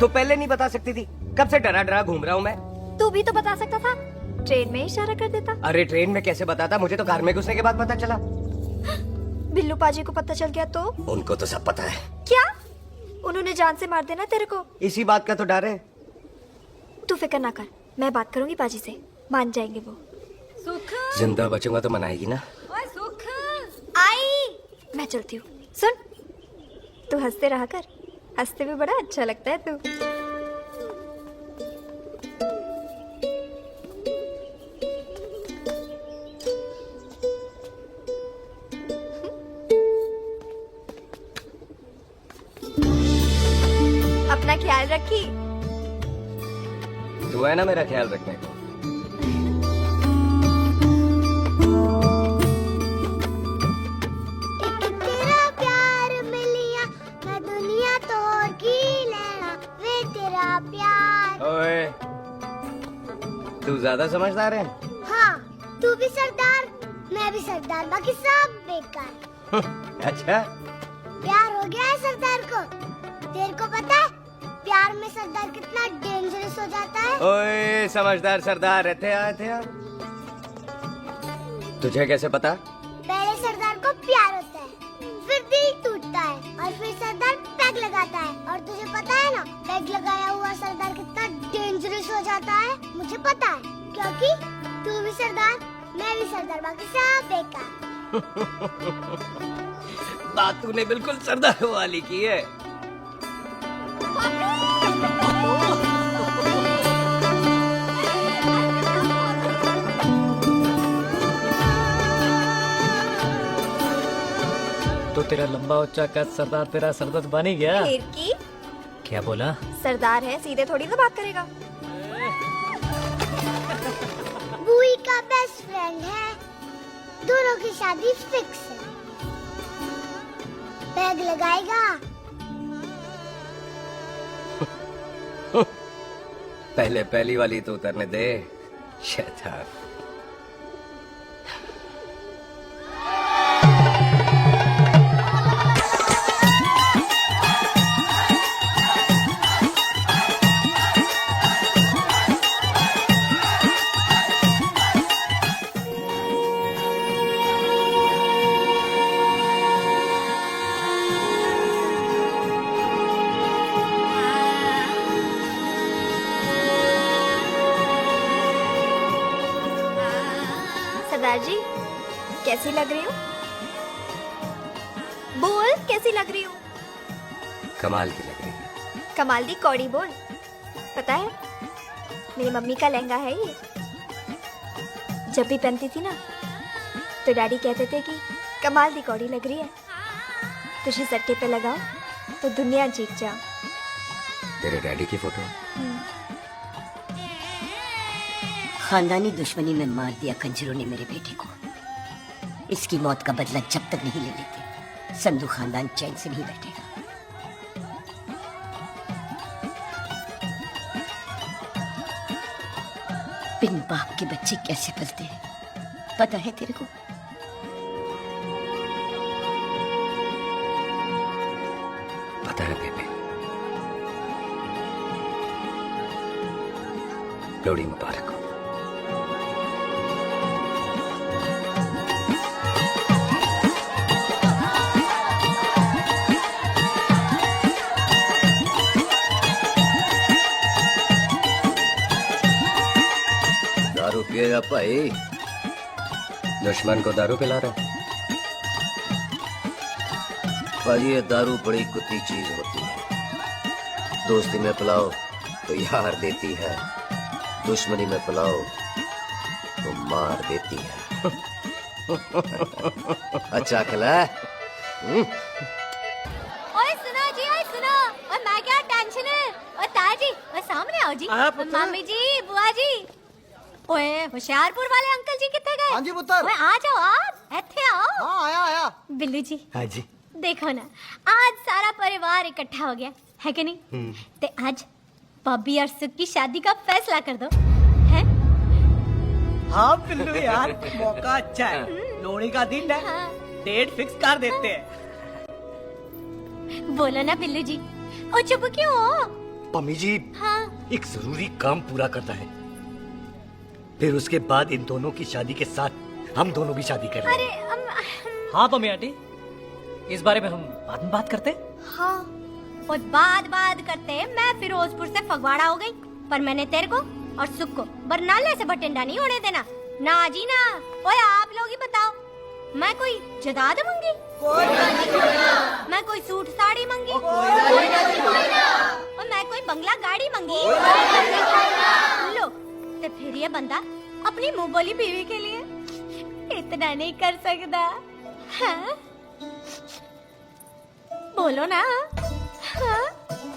तो पहले नहीं बता सकती थी? कब से डरा डरा घूम रहा हूँ मैं। तू भी तो बता सकता था, ट्रेन में इशारा कर देता। अरे ट्रेन में कैसे बताता? मुझे तो कार में घुसने के बाद पता चला। बिल्लू पाजी को पता चल गया तो? उनको तो सब पता है। क्या? उन्होंने जान से मार देना तेरे को। इसी बात का तो डर है। तू फिक्र ना कर, मैं बात करूंगी पाजी से, मान जाएंगे वो। सुख जिंदा बचूंगा तो मनाएगी ना? ओए सुख आई। मैं चलती हूँ। सुन, तू हंसते रहा कर, हंसते भी बड़ा अच्छा लगता है तू। अपना ख्याल रखी। तू है ना मेरा ख्याल रखने को। तेरा प्यार मिलिया मैं दुनिया तोड़ की लेना वे तेरा प्यार। ओए तू ज्यादा समझदार है। हाँ तू भी सरदार, मैं भी सरदार, बाकी सब बेकार। अच्छा प्यार हो गया है सरदार को। तेरे को पता है प्यार में सरदार कितना डेंजरस हो जाता है। ओए समझदार सरदार रहते हैं। तुझे कैसे पता? पहले सरदार को प्यार होता है, फिर दिल टूटता है और फिर सरदार पैग लगाता है। और तुझे पता है ना पैग लगाया हुआ सरदार कितना डेंजरस हो जाता है। मुझे पता है क्योंकि तू भी सरदार, मैं भी सरदार, बाकी सब बेकार। बात तूने बिल्कुल सरदार वाली की है। तो तेरा लंबा उच्चा कद सरदार तेरा सरदर्द बन ही गया। फिर की? क्या बोला? सरदार है, सीधे थोड़ी ना बात करेगा। बुई का बेस्ट फ्रेंड है, दोनों की शादी फिक्स है। पैग लगाएगा। पहले पहली वाली तो उतरने दे शैतान। सरदार जी कैसी लग रही हूँ? बोल कैसी लग रही हूँ? कमाल की लग रही है। कमाल दी कौड़ी बोल। पता है मेरी मम्मी का लहंगा है ये। जब भी पहनती थी ना तो डैडी कहते थे कि कमाल दी कौड़ी लग रही है, तुझे सट्टे पे लगाओ तो दुनिया जीत जाओ। तेरे डैडी की फोटो? खानदानी दुश्मनी में मार दिया कंजरों ने मेरे बेटे को। इसकी मौत का बदला जब तक नहीं ले लेते संधू खानदान चैन से नहीं बैठेगा। बिन बाप के बच्चे कैसे पलते हैं पता है तेरे को? पता है बेबे। लोहड़ी मुबारक हो। दारू पिएगा भाई? दुश्मन को दारू पिला रहा है? भाजी ये दारू बड़ी कुत्ती चीज होती है। दोस्ती में पिलाओ तो यार देती है, दुश्मनी में पिलाओ तो मार देती है। अच्छा खेला है। ओए सुनो जी, ओए सुनो, ओए मैं क्या टेंशन है, ओए ताया जी, ओए सामने आओ जी, मामी जी, बुआ जी, ओए होशियारपुर वाले अंकल जी कितने गए? हाँ जी पुत्र। ओए आ जाओ आप, इत्थे आओ। हाँ आया आया। बिल्लू जी, हाँ जी। देखो ना, आज सारा परिवार इकट्ठा हो गया है कि नहीं? ते आज बॉबी और सुख की शादी का फैसला कर दो, हैं? हाँ बिल्लू यार, मौका अच्छा है, लोहड़ी का दिन है, डेट फिक्स कर देते हैं। बोलो ना बिल्लू जी, ओ चुप क्यों हो? पम्मी जी, हाँ एक जरूरी काम पूरा करना है, फिर उसके बाद इन दोनों की शादी के साथ हम दोनों भी शादी करेंगे। अरे हाँ पम्मी आंटी, इस बारे में हम बाद में बात करते। हाँ, और बात करते मैं फिरोजपुर से फगवाड़ा हो गई, पर मैंने तेरे को और सुख को बरनाले से बठिंडा नहीं होने देना। ना जी ना। ओए आप लोग ही बताओ, मैं कोई जदाद मंगी? मैं कोई सूट साड़ी मंगी? और मैं कोई बंगला गाड़ी मंगी? लो, तो फिर ये बंदा अपनी मुंह बोली बीवी के लिए इतना नहीं कर सकता, हाँ? बोलो ना। हाँ?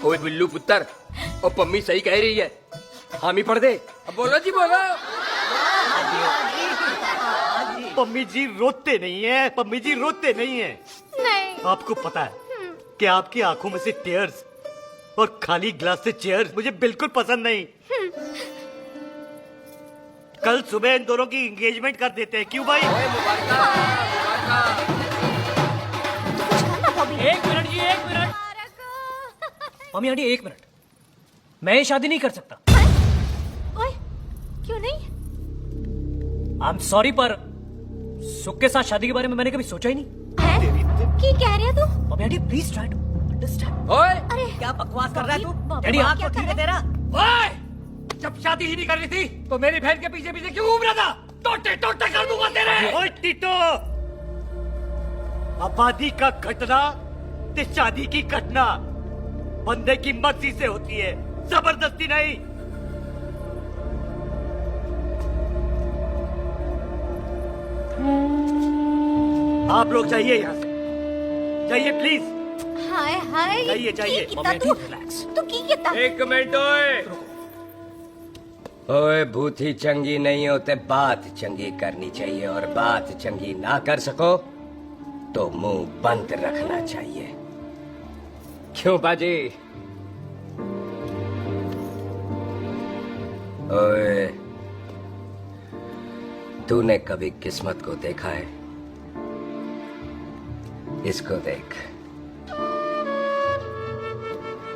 ओए बिल्लू पुत्र, ओ पम्मी सही कह रही है, हामी पढ़ दे। अब बोलो जी बोलो। पम्मी जी रोते नहीं है, पम्मी जी रोते नहीं है। नहीं। आपको पता है कि आपकी आंखों में से टीयर्स और खाली ग्लास से चेयर्स मुझे बिल्कुल पसंद नहीं। कल सुबह इन दोनों की एंगेजमेंट कर देते हैं, क्यों भाई? एक मिनट जी, एक मिनट। मम्मी आंटी एक मिनट, मैं ये शादी नहीं कर सकता। ओए, क्यों नहीं? आई एम सॉरी, पर सुख के साथ शादी के बारे में मैंने कभी सोचा ही नहीं। हैं? की कह रहे हो तू? Mummy aunty please try to understand. ओए अरे क्या बकवास कर रहा है तू? डैडी, दिमाग आप तो ठीक है तेरा? ओए, जब शादी ही नहीं करनी थी तो मेरी बहन के पीछे पीछे क्यों घूम रहा था? टोटे टोटे कर दूंगा तेरे। ओए टीटो, आबादी का घटना ते शादी की घटना बंदे की मर्जी से होती है, जबरदस्ती नहीं। आप लोग जाइए यहाँ से, जाइए प्लीज। हाय हाय, जाइए, जाइए। की कितना तू की कितना? एक मिनट ओए। ओए भूती चंगी नहीं होते, बात चंगी करनी चाहिए, और बात चंगी ना कर सको तो मुंह बंद रखना चाहिए। क्यों बाजी? ओए, तूने कभी किस्मत को देखा है? इसको देख,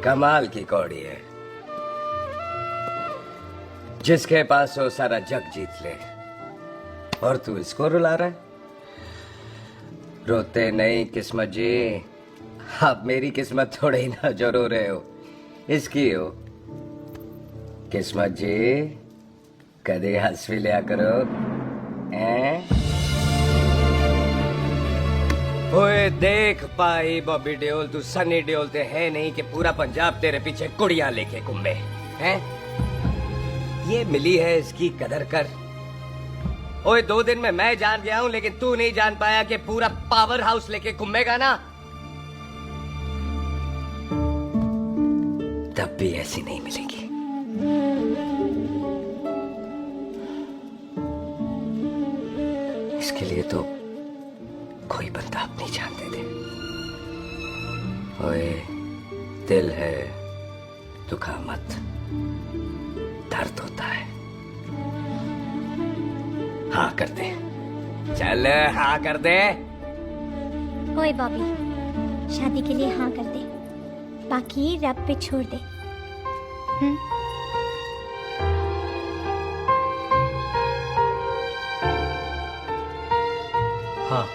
कमाल की कौड़ी है, जिसके पास हो सारा जग जीत ले, और तू इसको रुला रहा है? रोते नहीं किस्मत जी, आप मेरी किस्मत थोड़े ही ना जो रो रहे हो, इसकी हो। किस्मत जी, कदे हंस भी लिया करो, हैं? ओए देख पाई बॉबी देओल, तू सनी देओल ते है नहीं कि पूरा पंजाब तेरे पीछे कुड़ियां लेके घूमे, हैं? ये मिली है, इसकी कदर कर। ओए 2 दिन में मैं जान गया हूं, लेकिन तू नहीं जान पाया कि पूरा पावर हाउस लेके घूमेगा ना, तब भी ऐसी नहीं मिलेगी। इसके लिए तो कोई बंदा अपनी जान दे दे। ओए, दिल है, दुखा मत, दर्द होता है। हाँ कर दे, चल हाँ कर दे। ओए बॉबी, शादी के लिए हाँ कर दे, बाकी रब पे छोड़ दे। हाँ।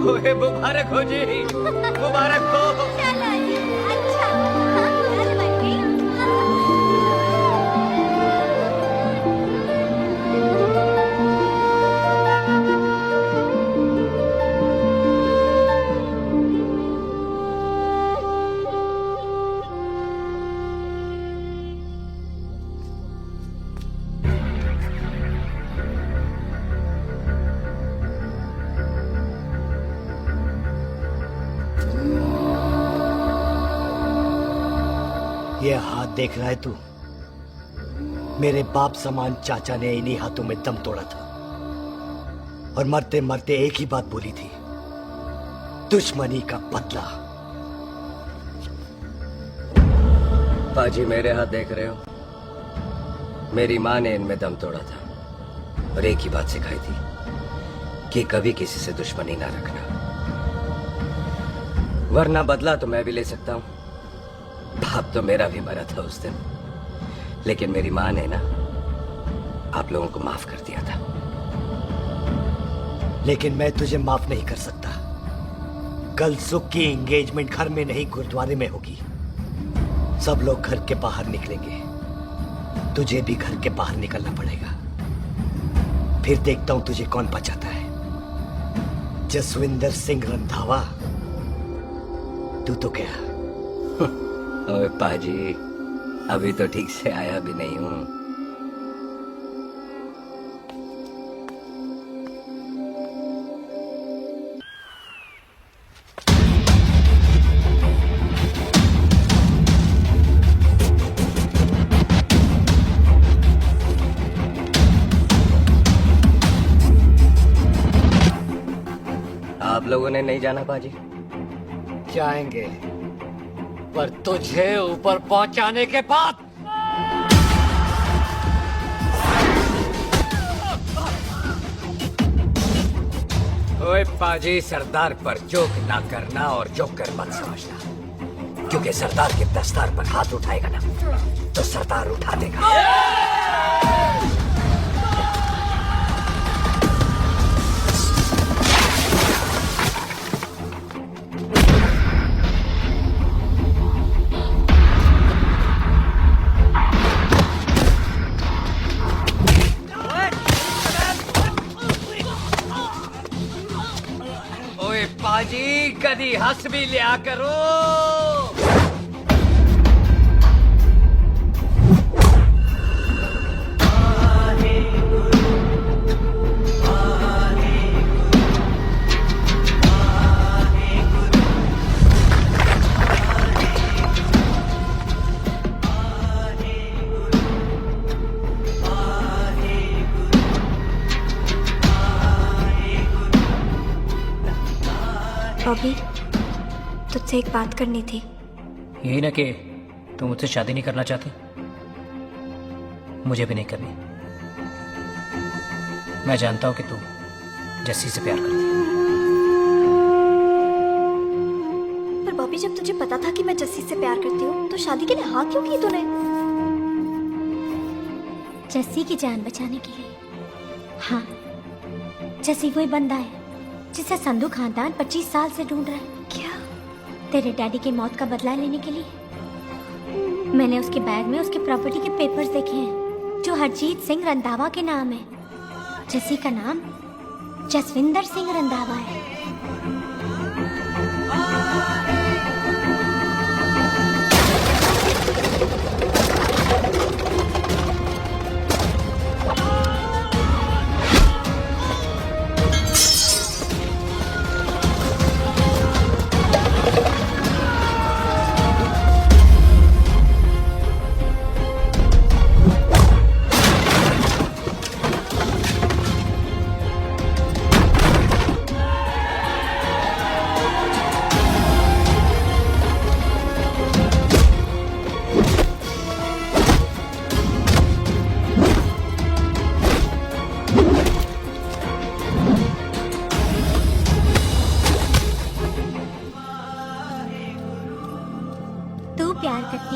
ओए मुबारक हो जी, मुबारक हो। चलो जी, अच्छा, हाँ, घर बन गई। ये हाथ देख रहा है तू? मेरे बाप समान चाचा ने इन्हीं हाथों में दम तोड़ा था और मरते मरते एक ही बात बोली थी, दुश्मनी का बदला। पाजी मेरे हाथ देख रहे हो? मेरी माँ ने इनमें दम तोड़ा था और एक ही बात सिखाई थी कि कभी किसी से दुश्मनी ना रखना, वरना बदला तो मैं भी ले सकता हूं। बाप तो मेरा भी मरा था उस दिन, लेकिन मेरी माँ ने ना आप लोगों को माफ कर दिया था। लेकिन मैं तुझे माफ नहीं कर सकता। कल सुख की एंगेजमेंट घर में नहीं गुरुद्वारे में होगी। सब लोग घर के बाहर निकलेंगे, तुझे भी घर के बाहर निकलना पड़ेगा। फिर देखता हूं तुझे कौन बचाता है। जसविंदर सिंह रंधावा, तू तो क्या? ओए पाजी, अभी तो ठीक से आया भी नहीं हूं। आप लोगों ने नहीं जाना पाजी? जाएंगे, पर तुझे ऊपर पहुंचाने के बाद। ओए पाजी, सरदार पर जोक ना करना और जोकर मत समझना, क्योंकि सरदार के दस्तार पर हाथ उठाएगा ना तो सरदार उठा देगा। पाजी, कदी हंस भी लिया करो। बॉबी, तुझसे एक बात करनी थी। यही ना कि तुम मुझसे शादी नहीं करना चाहती? मुझे भी नहीं करनी। मैं जानता हूं कि तू जस्सी से प्यार करती है। पर बॉबी, जब तुझे पता था कि मैं जस्सी से प्यार करती हूँ तो शादी के लिए हाँ क्यों की तूने? जस्सी की जान बचाने के लिए। हाँ, जस्सी वही बंदा है जिसे संधू खानदान 25 साल से ढूंढ रहा है। क्या? तेरे डैडी की मौत का बदला लेने के लिए। मैंने उसके बैग में उसके प्रॉपर्टी के पेपर्स देखे हैं जो हरजीत सिंह रंधावा के नाम है। जस्सी का नाम जसविंदर सिंह रंधावा है।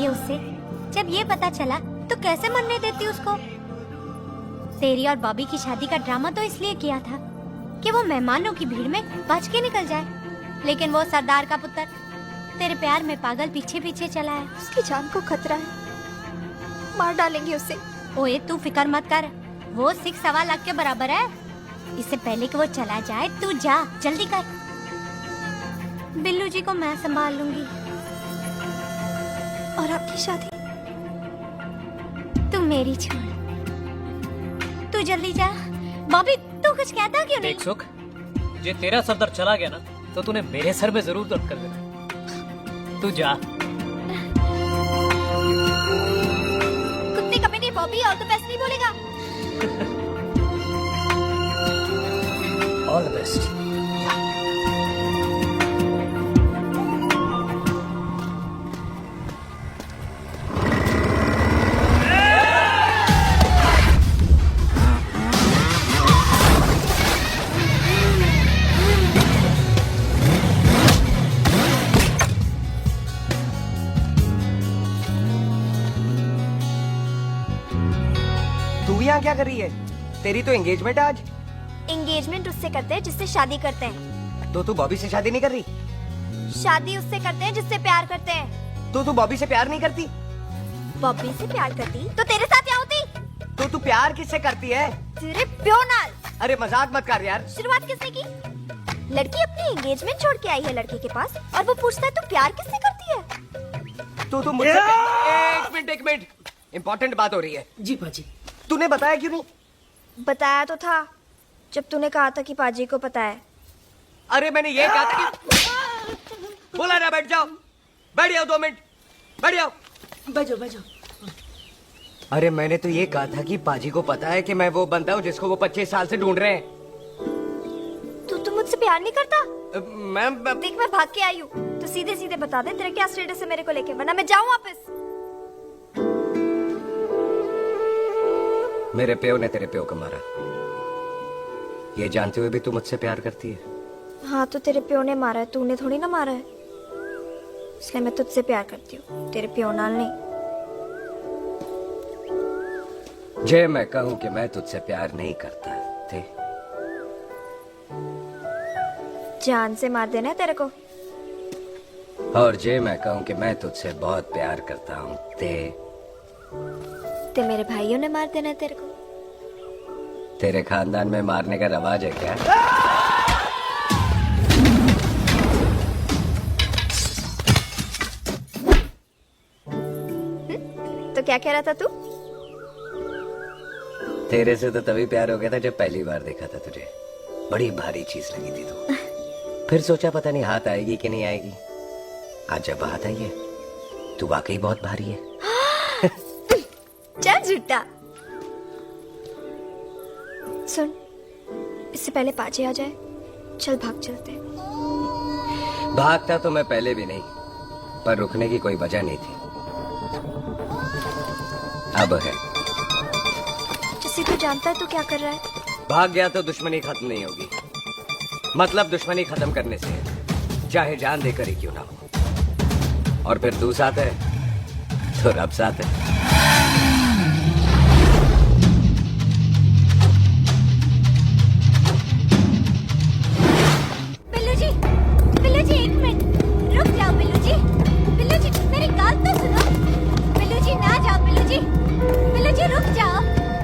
उससे जब ये पता चला तो कैसे मरने देती उसको? तेरी और बॉबी की शादी का ड्रामा तो इसलिए किया था कि वो मेहमानों की भीड़ में बच के निकल जाए, लेकिन वो सरदार का पुत्र तेरे प्यार में पागल पीछे पीछे चला है। उसकी जान को खतरा है, मार डालेंगे उसे। ओए तू फिक्र मत कर, वो 6.25 लाख के बराबर है। इससे पहले कि वो चला जाए तू जा, जल्दी कर। बिल्लू जी को मैं संभाल लूंगी। और आपकी शादी? तू मेरी छोड़, तू जल्दी जा। बॉबी तू कुछ कहता क्यों नहीं? देख सुख, जे तेरा सरदार चला गया ना तो तूने मेरे सर में जरूर दर्द कर देना। तू जा। ऑल द बेस्ट नहीं बोलेगा? All the best. तू यहाँ क्या कर रही है? तेरी तो एंगेजमेंट है आज। एंगेजमेंट उससे करते हैं जिससे शादी करते हैं। तो तू बॉबी से शादी नहीं कर रही? शादी उससे करते हैं जिससे प्यार करते हैं। तो तू बॉबी से प्यार नहीं करती? बॉबी से प्यार करती तो तेरे साथ क्या होती? तो तू प्यार किससे करती है? तेरे प्यो नाल। अरे मजाक मत कर यार। शुरुआत किसने की? लड़की अपनी एंगेजमेंट छोड़ के आई है लड़के के पास और वो पूछता है तू प्यार किससे करती है? तो मुझसे एक मिनट इम्पोर्टेंट बात हो रही है। जी पाजी। तूने बताया क्यों नहीं? बताया तो था जब तूने कहा था कि पाजी को पता है। अरे मैंने ये कहा था कि बोला ना बैठ जाओ। बैठ जाओ 2 मिनट। बैठ जाओ। बैठो। अरे मैंने तो ये कहा था कि पाजी को पता है कि मैं वो बंदा हूँ जिसको वो 25 साल से ढूंढ रहे हैं। तू मुझसे प्यार नहीं करता? मैम देख मैं भाग के आई हूँ तो सीधे सीधे बता दे तेरा क्या स्टेटस है मेरे को लेके, वरना मैं जाऊँ वापस। मेरे प्यो ने तेरे प्यो को मारा, ये जानते हुए भी तू मुझसे प्यार करती है? हाँ तो तेरे प्यो ने मारा है, तूने थोड़ी ना मारा है, इसलिए मैं तुझसे प्यार करती हूँ, तेरे प्यो नाल नहीं। जे मैं कहूं कि मैं तुझसे प्यार नहीं करता थे, जान से मार देना है तेरे को। और जे मैं कहूं कि मैं तुझसे बहुत प्यार करता हूं ते मेरे भाइयों ने मार देना है तेरे को। तेरे खानदान में मारने का रवाज है क्या? तो क्या कह रहा था तू? तेरे से तो तभी प्यार हो गया था जब पहली बार देखा था तुझे, बड़ी भारी चीज लगी थी तू। फिर सोचा पता नहीं हाथ आएगी कि नहीं आएगी, आज जब हाथ आई है तू वाकई बहुत भारी है। चल झूठा। सुन, इससे पहले पाजी आ जाए, चल भाग चलते। भागता तो मैं पहले भी नहीं, पर रुकने की कोई वजह नहीं थी, अब है। जैसे तू जानता है तू क्या कर रहा है। भाग गया तो दुश्मनी खत्म नहीं होगी, मतलब दुश्मनी खत्म करने से चाहे जान देकर ही क्यों ना हो। और फिर तू साथ है तो रब साथ है। बिल्लू जी 1 मिनट रुक जाओ। बिल्लू जी मेरी बात तो सुनो। बिल्लू जी ना जाओ। बिल्लू जी रुक जाओ।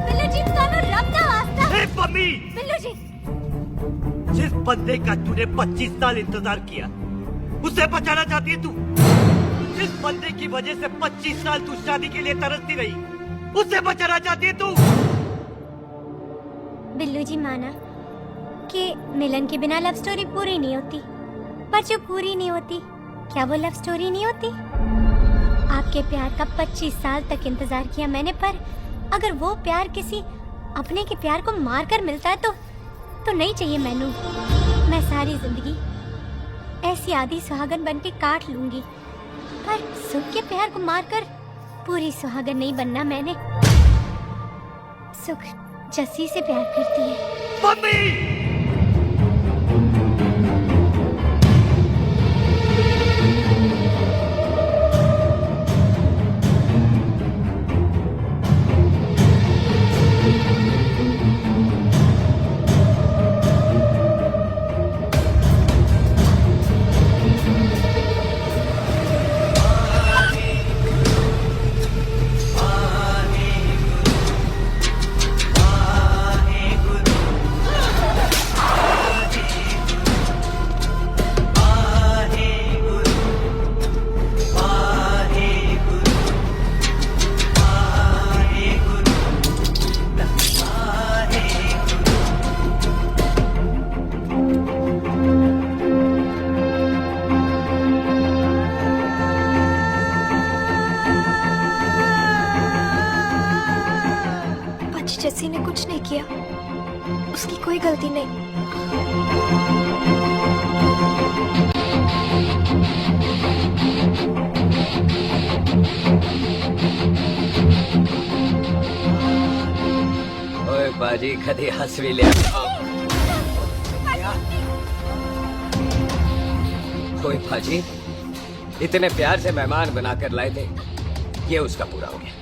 बिल्लू जी दोनों रब का वास्ता। मम्मी, बिल्लू जी जिस बंदे का तूने 25 साल इंतजार किया उसे बचाना चाहती है तू। जिस बंदे की वजह से 25 साल तू शादी के लिए तरसती रही उसे बचाना चाहती है तू। बिल्लू जी माना कि मिलन के बिना लव स्टोरी पूरी नहीं होती, पर जो पूरी नहीं होती क्या वो लव स्टोरी नहीं होती? आपके प्यार का 25 साल तक इंतजार किया मैंने, पर अगर वो प्यार किसी अपने के प्यार को मारकर मिलता है तो नहीं चाहिए मैनू। मैं सारी जिंदगी ऐसी आधी सुहागन बनके काट लूंगी, पर सुख के प्यार को मारकर पूरी सुहागन नहीं बनना मैंने। सुख जस्सी से प्यार करती है। मम्मी! किसी ने कुछ नहीं किया, उसकी कोई गलती नहीं। ओए बाजी कदी हंस भी लिया। ओए बाजी इतने प्यार से मेहमान बनाकर लाए थे, ये उसका पूरा हो गया।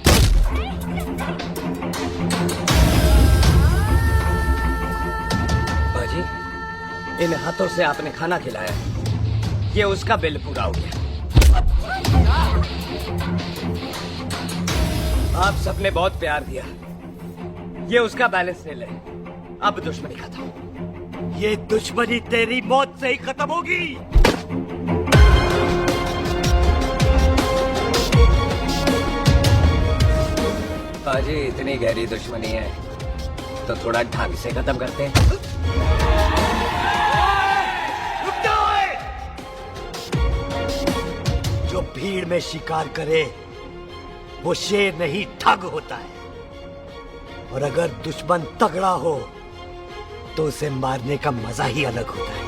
बाजी इन हाथों से आपने खाना खिलाया, ये उसका बिल पूरा हो गया। आप सबने बहुत प्यार दिया, ये उसका बैलेंस ले ले। अब दुश्मनी खत्म। ये दुश्मनी तेरी मौत से ही खत्म होगी। बाजी इतनी गहरी दुश्मनी है तो थोड़ा ढंग से खत्म करते हैं। जो भीड़ में शिकार करे वो शेर नहीं ठग होता है, और अगर दुश्मन तगड़ा हो तो उसे मारने का मजा ही अलग होता है।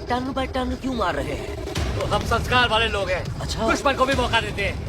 टन बाय टन क्यों मार रहे हैं? तो हम संस्कार वाले लोग हैं। अच्छा। दुश्मन को भी मौका देते हैं।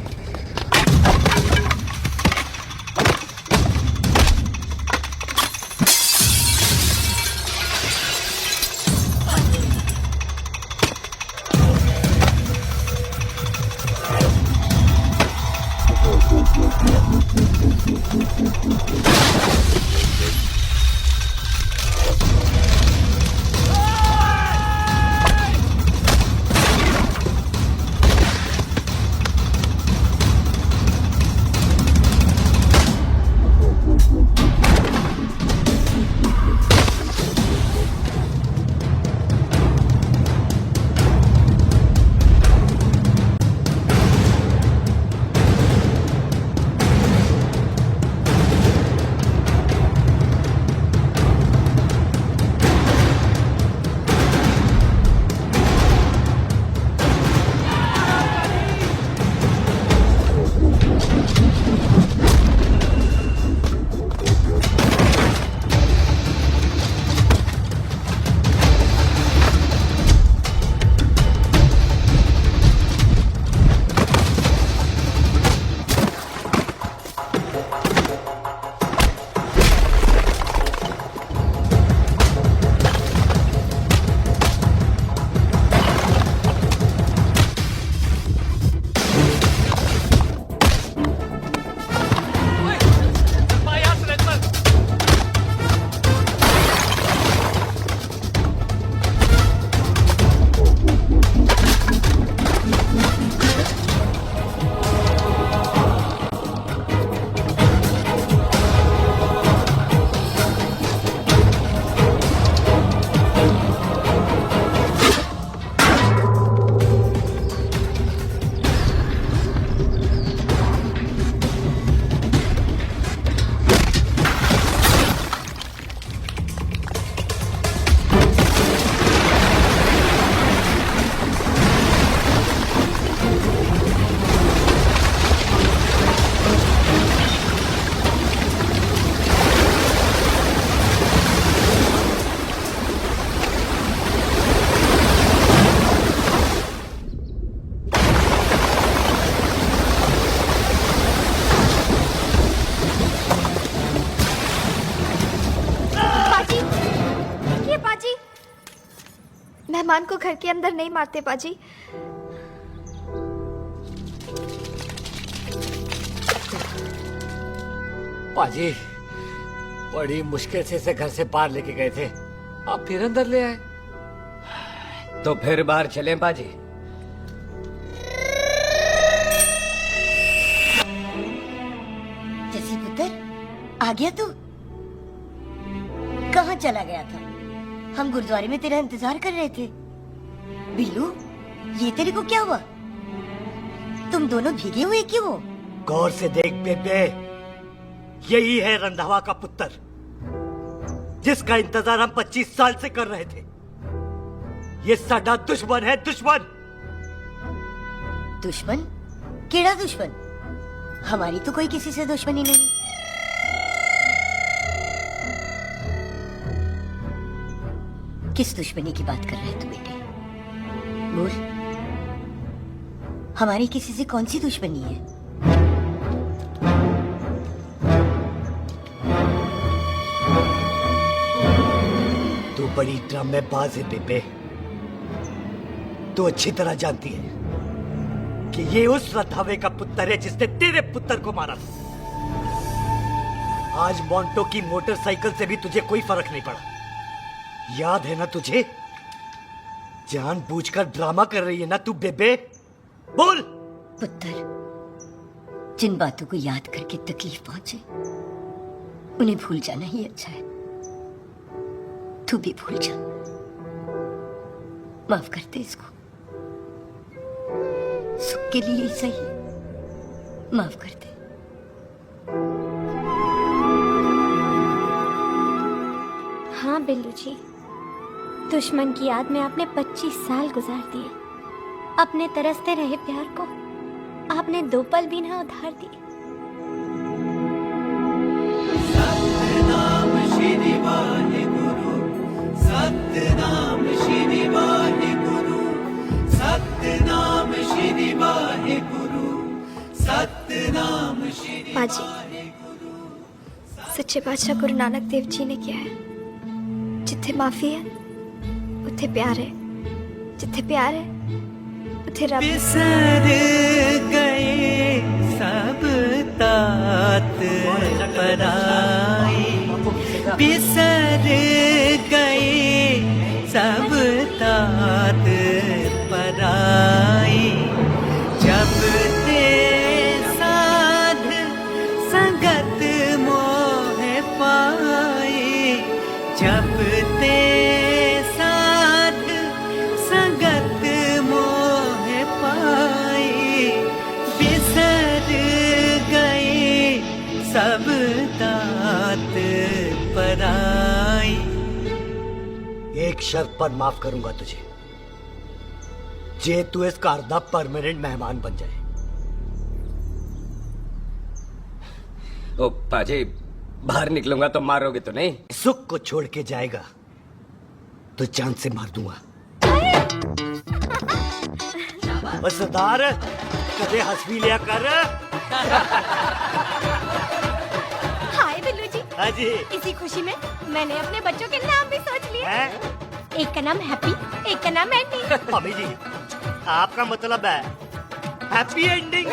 मेहमान को घर के अंदर नहीं मारते बाजी। पाजी, बड़ी मुश्किल से इसे घर से बाहर लेके गए थे, आप फिर अंदर ले आए। तो फिर बाहर चलें पाजी। जसी पुत्र, आ गया तू? कहाँ चला गया था? हम गुरुद्वारे में तेरा इंतजार कर रहे थे। बिल्लू, ये तेरे को क्या हुआ? तुम दोनों भीगे हुए क्यों हो? गौर से देख बेबे, यही है रंधावा का पुत्र, जिसका इंतजार हम 25 साल से कर रहे थे। ये साडा दुश्मन है, दुश्मन। दुश्मन? केड़ा दुश्मन? हमारी तो कोई किसी से दुश्मनी नहीं। किस दुश्मनी की बात कर रहे तू बेटे? बोल, हमारी किसी से कौन सी दुश्मनी है? तू बड़ी ड्रामेबाज है बेबे। तू अच्छी तरह जानती है कि ये उस रंधावे का पुत्र है जिसने तेरे पुत्र को मारा था। आज मोंटो की मोटरसाइकिल से भी तुझे कोई फर्क नहीं पड़ा। याद है ना तुझे? जानबूझकर ड्रामा कर रही है ना तू बेबे? बोल। पुत्र, जिन बातों को याद करके तकलीफ पहुंचे उन्हें भूल जाना ही अच्छा है। तू भी भूल जा। माफ कर दे इसको, सुख के लिए ही सही। माफ कर दे। हाँ बिल्लू जी, दुश्मन की याद में आपने 25 साल गुजार दिए। अपने तरसते रहे प्यार को आपने 2 पल भी ना उधार दिए। सतनाम श्री वाहेगुरु, सतनाम श्री वाहेगुरु, सतनाम श्री वाहेगुरु, सतनाम श्री बाजी, सच्चे बादशाह गुरु नानक देव जी ने किया है, जिथे माफी है उथे प्यार है, जिथे प्यार है उथे रब। बिसर गए सब तात पराई, बिसर गए सब तात पराई। जब ते साध संगत मोह पाए, जब ते साध संगत मोह पाए, बिसर गए सब तात पराई। एक शर्त पर माफ करूंगा तुझे, जे तू इस घर दा परमानेंट मेहमान बन जाए। ओ पाजी, बाहर निकलूंगा तो मारोगे तो नहीं? सुख को छोड़ के जाएगा तो जान से मार दूंगा। बस सरदार, कदे हंस भी लिया कर। हाय बिल्लू जी। हाँ जी। इसी खुशी में मैंने अपने बच्चों के नाम भी सोच लिए। एक का नाम हैप्पी, एक का नाम एंडी। भाभी जी, आपका मतलब है हैप्पी एंडिंग।